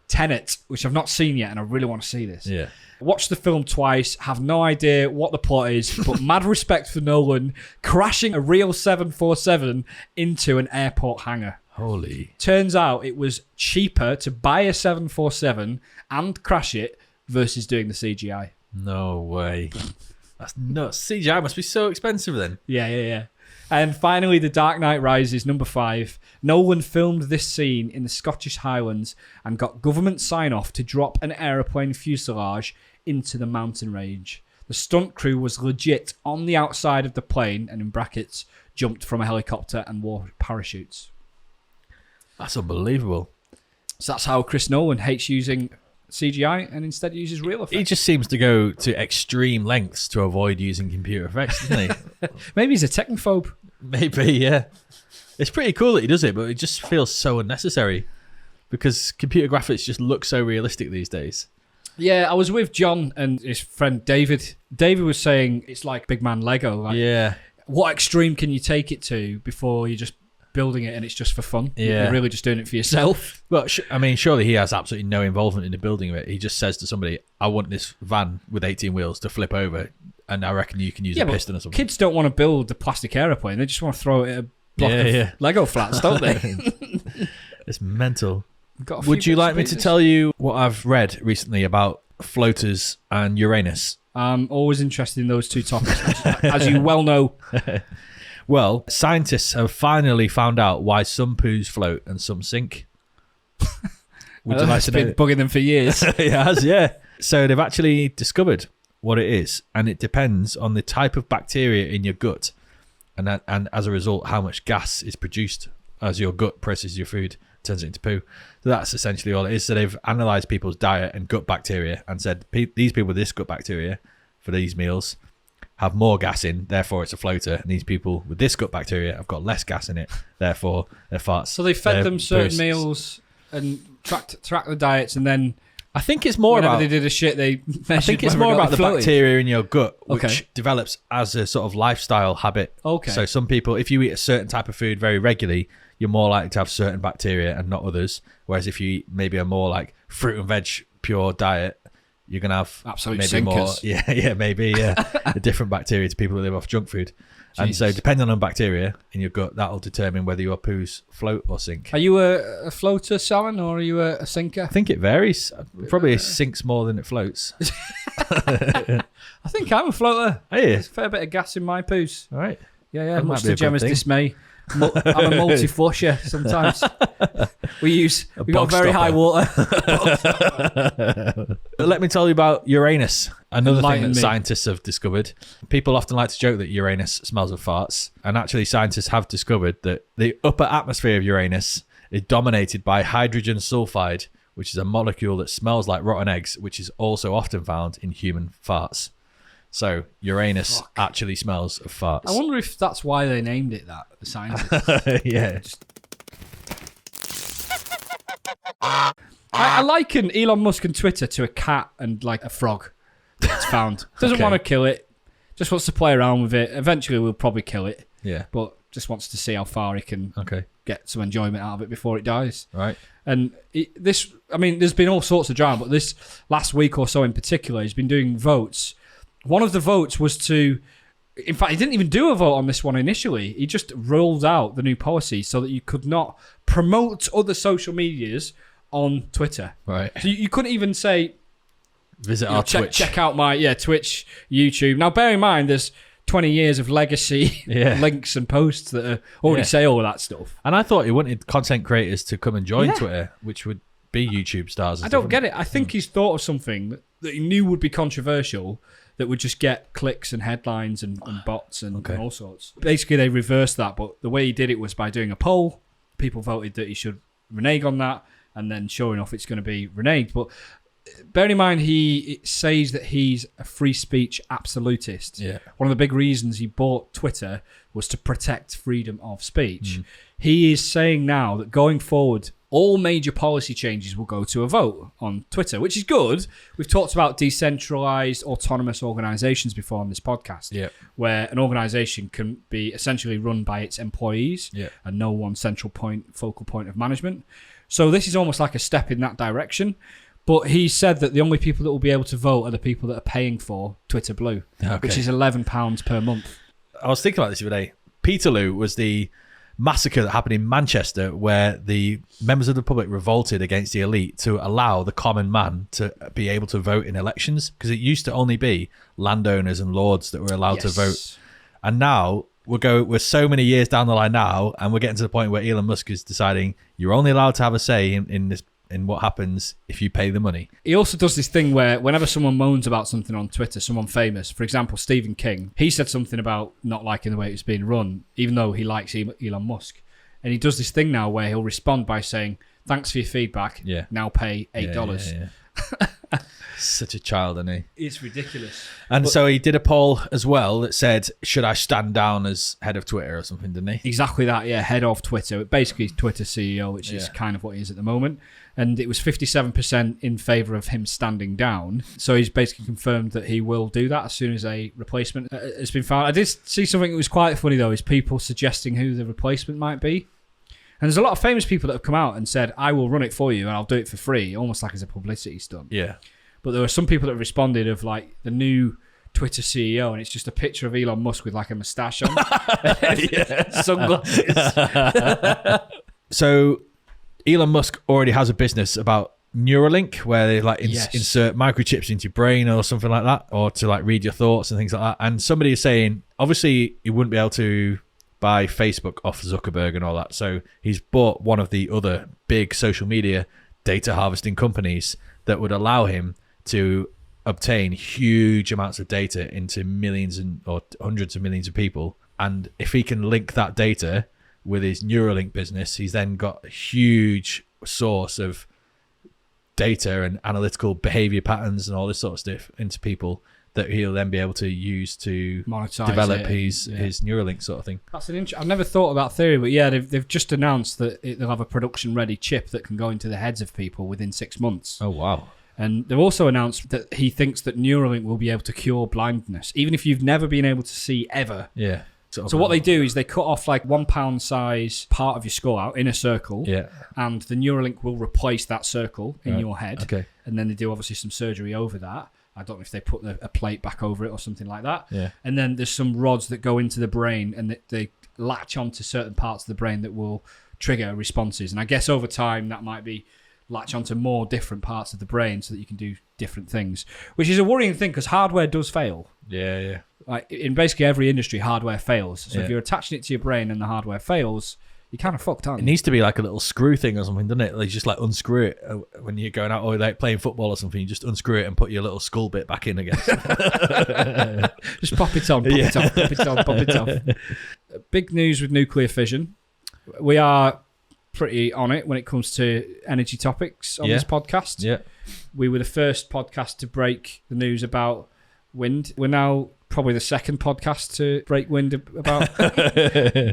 Tenet, which I've not seen yet, and I really want to see this. Yeah. Watched the film twice, have no idea what the plot is, but mad respect for Nolan crashing a real 747 into an airport hangar. Holy. Turns out it was cheaper to buy a 747 and crash it versus doing the CGI. No way. That's nuts. CGI must be so expensive then. Yeah. And finally, The Dark Knight Rises, number 5. Nolan filmed this scene in the Scottish Highlands and got government sign-off to drop an aeroplane fuselage into the mountain range. The stunt crew was legit on the outside of the plane and, in brackets, jumped from a helicopter and wore parachutes. That's unbelievable. So that's how Chris Nolan hates using CGI and instead uses real effects. He just seems to go to extreme lengths to avoid using computer effects, doesn't he? Maybe he's a technophobe. Maybe, yeah. It's pretty cool that he does it, but it just feels so unnecessary because computer graphics just look so realistic these days. Yeah, I was with John and his friend David. David was saying it's like big man Lego. Like, yeah. What extreme can you take it to before you're just building it and it's just for fun? Yeah. You're really just doing it for yourself. Well, I mean, surely he has absolutely no involvement in the building of it. He just says to somebody, I want this van with 18 wheels to flip over, and I reckon you can use a piston or something. Kids don't want to build a plastic aeroplane. They just want to throw it at a block of Lego flats, don't they? It's mental. Would you like me to tell you what I've read recently about floaters and Uranus? I'm always interested in those two topics, as you well know. Well, scientists have finally found out why some poos float and some sink. Would you like to know? It's been bugging them for years. It has, yeah. So they've actually discovered what it is, and it depends on the type of bacteria in your gut, and as a result, how much gas is produced as your gut processes your food, turns it into poo. So that's essentially all it is. So they've analysed people's diet and gut bacteria and said these people with this gut bacteria for these meals have more gas in, therefore it's a floater, and these people with this gut bacteria have got less gas in it, therefore they're farts. So they fed them certain meals and tracked the diets, and then I think it's more Whenever about they did a shit. I think it's more about the bacteria in your gut, which develops as a sort of lifestyle habit. Okay. So some people, if you eat a certain type of food very regularly, you're more likely to have certain bacteria and not others. Whereas if you eat maybe a more like fruit and veg pure diet, you're gonna have absolute maybe sinkers. more, a different bacteria to people who live off junk food. Jesus. And so depending on bacteria in your gut, that'll determine whether your poos float or sink. Are you a floater, Salmon, or are you a sinker? I think it varies. Probably sinks more than it floats. I think I'm a floater. Are you? There's a fair bit of gas in my poos. All right. Yeah. Much to Gemma's dismay. I'm a multi-flusher sometimes. We've got very high water. Let me tell you about Uranus. Another thing that scientists have discovered. People often like to joke that Uranus smells of farts. And actually scientists have discovered that the upper atmosphere of Uranus is dominated by hydrogen sulfide, which is a molecule that smells like rotten eggs, which is also often found in human farts. So Uranus actually smells of farts. I wonder if that's why they named it that, the scientists. Yeah. I liken Elon Musk and Twitter to a cat and like a frog that's found. Doesn't want to kill it, just wants to play around with it. Eventually we'll probably kill it. Yeah. But just wants to see how far he can get some enjoyment out of it before it dies. Right. And there's been all sorts of drama, but this last week or so in particular, he's been doing votes. One of the votes was in fact, he didn't even do a vote on this one initially. He just rolled out the new policy so that you could not promote other social medias on Twitter. Right. So you couldn't even say, visit our Twitch. Check out my Twitch, YouTube. Now, bear in mind, there's 20 years of legacy links and posts that already say all of that stuff. And I thought he wanted content creators to come and join Twitter, which would be YouTube stars. I don't get it. I think he's thought of something that he knew would be controversial that would just get clicks and headlines and bots and all sorts. Basically, they reversed that, but the way he did it was by doing a poll. People voted that he should renege on that, and then sure enough, it's going to be reneged. But bearing in mind, he says that he's a free speech absolutist. Yeah. One of the big reasons he bought Twitter was to protect freedom of speech. He is saying now that going forward, all major policy changes will go to a vote on Twitter, which is good. We've talked about decentralized autonomous organizations before on this podcast, where an organization can be essentially run by its employees and no one focal point of management. So this is almost like a step in that direction. But he said that the only people that will be able to vote are the people that are paying for Twitter Blue, which is £11 per month. I was thinking about this the other day. Peterloo was the massacre that happened in Manchester where the members of the public revolted against the elite to allow the common man to be able to vote in elections, because it used to only be landowners and lords that were allowed to vote. And now we're so many years down the line now, and we're getting to the point where Elon Musk is deciding you're only allowed to have a say in what happens if you pay the money. He also does this thing where whenever someone moans about something on Twitter, someone famous, for example, Stephen King, he said something about not liking the way it's being run, even though he likes Elon Musk. And he does this thing now where he'll respond by saying, thanks for your feedback, now pay $8. Such a child, isn't he? It's ridiculous. And so he did a poll as well that said, should I stand down as head of Twitter or something, didn't he? Exactly that, head of Twitter. Basically, Twitter CEO, which is kind of what he is at the moment. And it was 57% in favour of him standing down. So he's basically confirmed that he will do that as soon as a replacement has been found. I did see something that was quite funny, though, is people suggesting who the replacement might be. And there's a lot of famous people that have come out and said, I will run it for you and I'll do it for free, almost like as a publicity stunt. Yeah. But there were some people that responded of like the new Twitter CEO, and it's just a picture of Elon Musk with like a moustache on, sunglasses. So Elon Musk already has a business about Neuralink, where they like insert microchips into your brain or something like that, or to like read your thoughts and things like that. And somebody is saying, obviously, he wouldn't be able to buy Facebook off Zuckerberg and all that. So he's bought one of the other big social media data harvesting companies that would allow him to obtain huge amounts of data into millions or hundreds of millions of people. And if he can link that data with his Neuralink business, he's then got a huge source of data and analytical behavior patterns and all this sort of stuff into people that he'll then be able to use to monetize, develop his Neuralink sort of thing. That's an I've never thought of that theory, but they've just announced that they'll have a production ready chip that can go into the heads of people within 6 months. Oh wow. And they've also announced that he thinks that Neuralink will be able to cure blindness, even if you've never been able to see ever. Yeah. So what they do is they cut off like 1 pound size part of your skull out in a circle, and the Neuralink will replace that circle in your head. Okay. And then they do obviously some surgery over that. I don't know if they put a plate back over it or something like that. Yeah. And then there's some rods that go into the brain and they latch onto certain parts of the brain that will trigger responses. And I guess over time that might be latch onto more different parts of the brain so that you can do different things, which is a worrying thing because hardware does fail. Yeah. Like in basically every industry, hardware fails. So if you're attaching it to your brain and the hardware fails, you're kind of fucked, aren't you? It needs to be like a little screw thing or something, doesn't it? Like just like unscrew it when you're going out or like playing football or something. You just unscrew it and put your little skull bit back in again. Just pop it on, pop it off, pop it on, pop it off. Big news with nuclear fission. We are pretty on it when it comes to energy topics on this podcast. Yeah. We were the first podcast to break the news about wind. We're now probably the second podcast to break wind about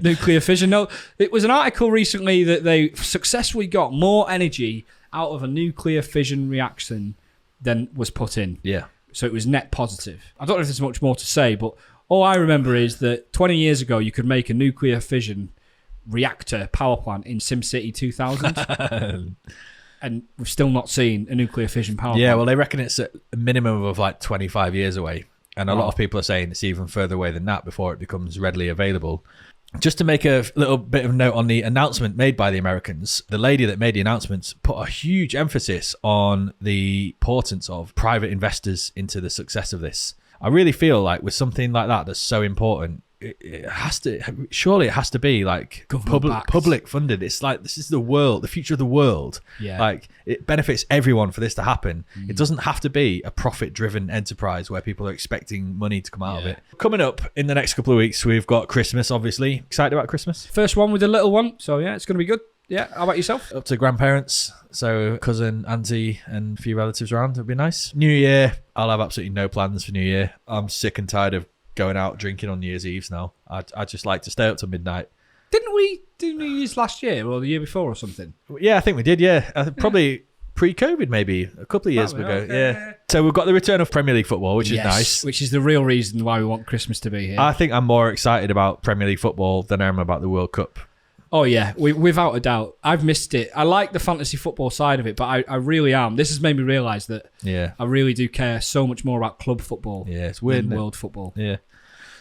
nuclear fission. No, it was an article recently that they successfully got more energy out of a nuclear fission reaction than was put in. Yeah. So it was net positive. I don't know if there's much more to say, but all I remember is that 20 years ago you could make a nuclear fission reactor power plant in SimCity 2000. And we've still not seen a nuclear fission power plant. Yeah, well, they reckon it's a minimum of like 25 years away. And a lot of people are saying it's even further away than that before it becomes readily available. Just to make a little bit of note on the announcement made by the Americans, the lady that made the announcements put a huge emphasis on the importance of private investors into the success of this. I really feel like with something like that that's so important, it has to, surely it has to be like public funded. It's like, this is the world, the future of the world. Yeah. Like it benefits everyone for this to happen. It doesn't have to be a profit driven enterprise where people are expecting money to come out of it. Coming up in the next couple of weeks, we've got Christmas, obviously. Excited about Christmas? First one with a little one. So yeah, it's going to be good. Yeah. How about yourself? Up to grandparents. So cousin, auntie and a few relatives around. It'll be nice. New Year. I'll have absolutely no plans for New Year. I'm sick and tired of going out drinking on New Year's Eve now. I just like to stay up till midnight. Didn't we do New Year's last year or the year before or something? Yeah, I think we did, yeah. Probably pre-COVID maybe, a couple of years ago. Okay. Yeah. So we've got the return of Premier League football, which is nice. Which is the real reason why we want Christmas to be here. I think I'm more excited about Premier League football than I am about the World Cup. Oh, yeah, without a doubt. I've missed it. I like the fantasy football side of it, but I really am. This has made me realise that I really do care so much more about club football it's weird, than world football. Yeah.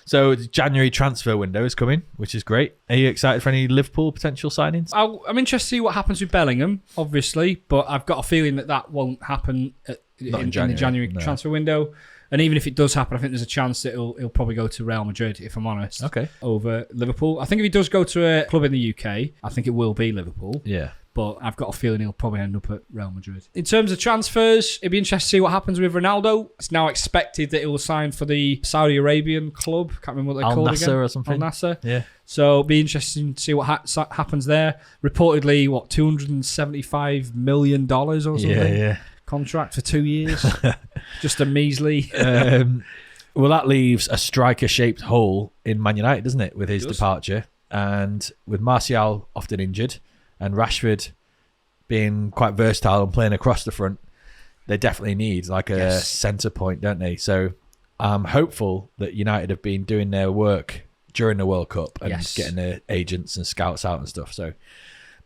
So the January transfer window is coming, which is great. Are you excited for any Liverpool potential signings? I'm interested to see what happens with Bellingham, obviously, but I've got a feeling that won't happen in the January transfer window. And even if it does happen, I think there's a chance that he'll probably go to Real Madrid, if I'm honest, over Liverpool. I think if he does go to a club in the UK, I think it will be Liverpool. Yeah. But I've got a feeling he'll probably end up at Real Madrid. In terms of transfers, it'd be interesting to see what happens with Ronaldo. It's now expected that he will sign for the Saudi Arabian club. Can't remember what they're called again. Al Nassr or something. Al Nassr. Yeah. So it'll be interesting to see what happens there. Reportedly, $275 million or something? Yeah. Contract for 2 years. Just a measly. Well, that leaves a striker-shaped hole in Man United, doesn't it, with his departure? And with Martial often injured and Rashford being quite versatile and playing across the front, they definitely need like a centre point, don't they? So I'm hopeful that United have been doing their work during the World Cup and getting their agents and scouts out and stuff. So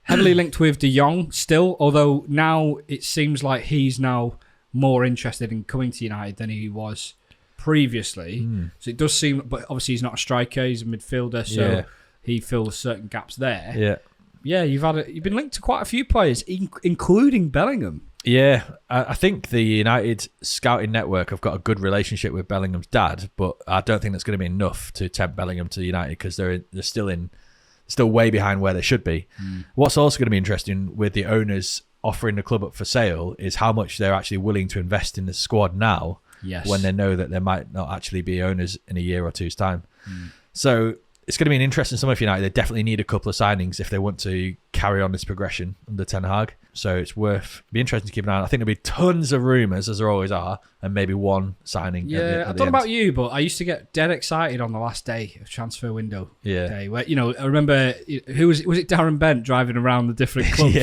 heavily linked with De Jong still, although now it seems like he's now more interested in coming to United than he was previously. So it does seem, but obviously he's not a striker, he's a midfielder, so he fills certain gaps there. Yeah, you've been linked to quite a few players, including Bellingham. Yeah, I think the United scouting network have got a good relationship with Bellingham's dad, but I don't think that's going to be enough to tempt Bellingham to United because they're still way behind where they should be. What's also going to be interesting with the owners offering the club up for sale is how much they're actually willing to invest in the squad now when they know that there might not actually be owners in a year or two's time. So it's going to be an interesting summer for United. They definitely need a couple of signings if they want to carry on this progression under Ten Hag. So it's be interesting to keep an eye on. I think there'll be tons of rumours, as there always are, and maybe one signing. Yeah, I don't know about you, but I used to get dead excited on the last day of transfer window. Yeah. Day where, I remember, who was it Darren Bent driving around the different clubs?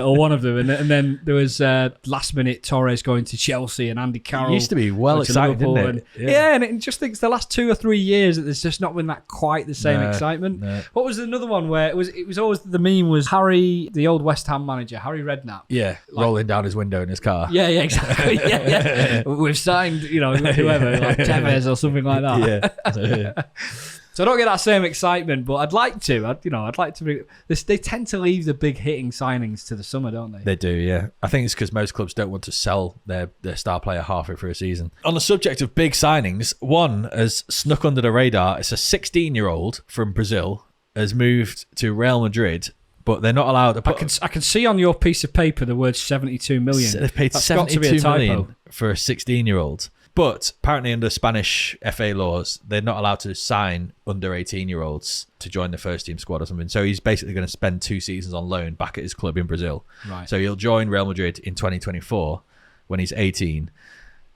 Or one of them. And then there was last minute Torres going to Chelsea and Andy Carroll. It used to be well exciting, didn't it? And it just thinks the last 2 or 3 years that there's just not been that quite the same excitement. No. What was another one where it was always the meme was Harry, the old West Ham manager, Harry Redknapp. Yeah, rolling down his window in his car. Yeah, exactly. Yeah. We've signed, whoever, like Tevez or something like that. Yeah. So I don't get that same excitement, but I'd like to. I'd like to be. They tend to leave the big hitting signings to the summer, don't they? They do, yeah. I think it's because most clubs don't want to sell their star player halfway through a season. On the subject of big signings, one has snuck under the radar. It's a 16-year-old from Brazil has moved to Real Madrid, but they're not allowed to put... I can see on your piece of paper the word 72 million. They've paid 72 million for a 16-year-old. But apparently under Spanish FA laws, they're not allowed to sign under 18-year-olds to join the first team squad or something. So he's basically going to spend 2 seasons on loan back at his club in Brazil. Right. So he'll join Real Madrid in 2024 when he's 18,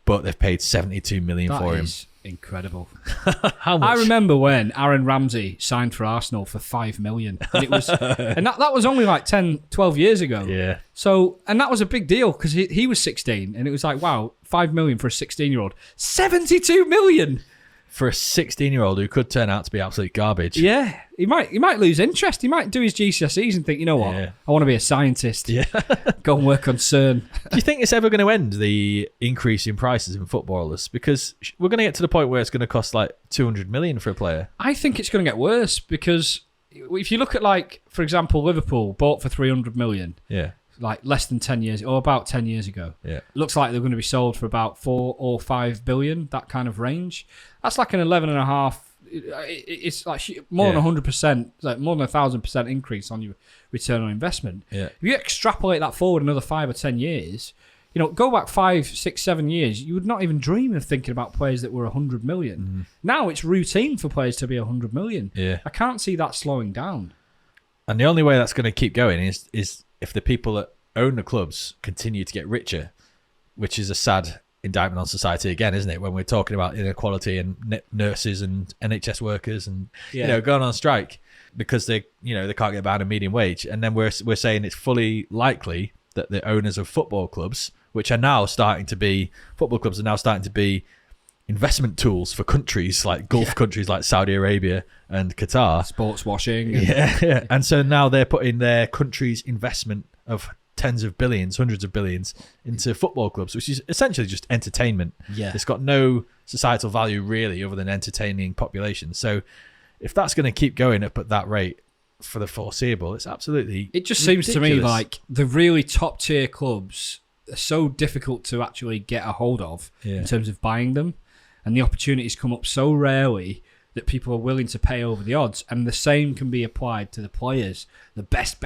but they've paid 72 million for him. That is incredible. How much? I remember when Aaron Ramsey signed for Arsenal for 5 million. And it was and that was only like 10, 12 years ago. Yeah. So, and that was a big deal because he was 16 and it was like, wow, 5 million for a 16-year-old. 72 million! For a 16-year-old who could turn out to be absolute garbage. Yeah. He might lose interest. He might do his GCSEs and think, you know what? Yeah. I want to be a scientist. Yeah. Go and work on CERN. Do you think it's ever going to end, the increase in prices in footballers? Because we're going to get to the point where it's going to cost like 200 million for a player. I think it's going to get worse because if you look at, like, for example, Liverpool bought for 300 million. Yeah. Like less than 10 years, or about 10 years ago. Yeah. Looks like they're going to be sold for about 4 or 5 billion, that kind of range. That's like an 11.5. It's like more than 100%, like more than 1,000% increase on your return on investment. Yeah. If you extrapolate that forward another 5 or 10 years, go back 5, 6, 7 years, you would not even dream of thinking about players that were 100 million. Now it's routine for players to be 100 million. Yeah. I can't see that slowing down. And the only way that's going to keep going is if the people that own the clubs continue to get richer, which is a sad indictment on society again, isn't it? When we're talking about inequality and nurses and NHS workers and going on strike because they can't get by on a median wage, and then we're saying it's fully likely that the owners of football clubs, which are now starting to be investment tools for countries like Gulf countries like Saudi Arabia and Qatar. Sports washing. Yeah. And so now they're putting their country's investment of tens of billions, hundreds of billions into football clubs, which is essentially just entertainment. Yeah. It's got no societal value really other than entertaining populations. So if that's going to keep going up at that rate for the foreseeable, it's absolutely It just seems to me like the really top tier clubs are so difficult to actually get a hold of in terms of buying them. And the opportunities come up so rarely that people are willing to pay over the odds. And the same can be applied to the players. The best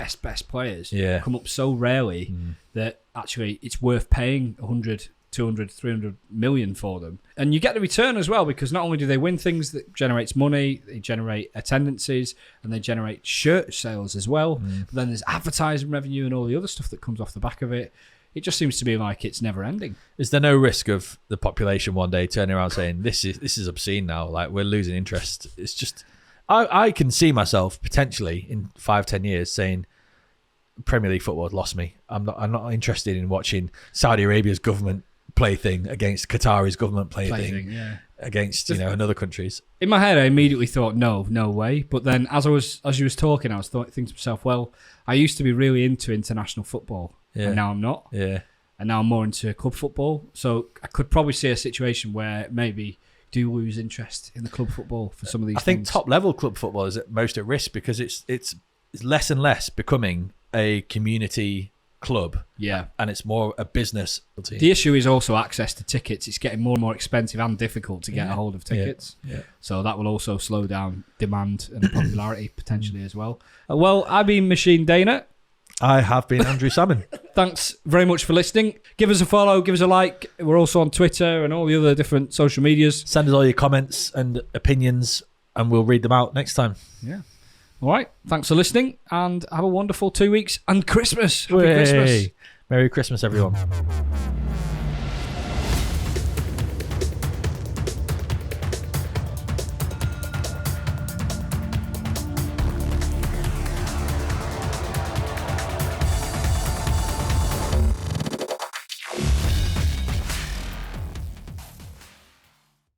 players come up so rarely that actually it's worth paying 100, 200, 300 million for them. And you get the return as well, because not only do they win things that generates money, they generate attendances and they generate shirt sales as well. But then there's advertising revenue and all the other stuff that comes off the back of it. It just seems to be like it's never ending. Is there no risk of the population one day turning around saying this is obscene now? Like, we're losing interest. It's just, I can see myself potentially in 5-10 years saying Premier League football has lost me. I'm not interested in watching Saudi Arabia's government play thing against Qatari's government play thing. Against other countries. In my head, I immediately thought, no way. But then, as you was talking, I was thinking to myself, well, I used to be really into international football, and now I'm not. Yeah. And now I'm more into club football. So I could probably see a situation where maybe do lose interest in the club football for some of these. I think top level club football is at most at risk because it's less and less becoming a community club, and it's more a business. The issue is also access to tickets. It's getting more and more expensive and difficult to get a hold of tickets. So that will also slow down demand and popularity potentially as well. Well, I've been MachineDaena. I have been Andrew Salmon. Thanks very much for listening. Give us a follow, give us a like. We're also on Twitter and all the other different social medias. Send us all your comments and opinions and we'll read them out next time. All right. Thanks for listening, and have a wonderful 2 weeks and Christmas. Happy Christmas. Merry Christmas, everyone.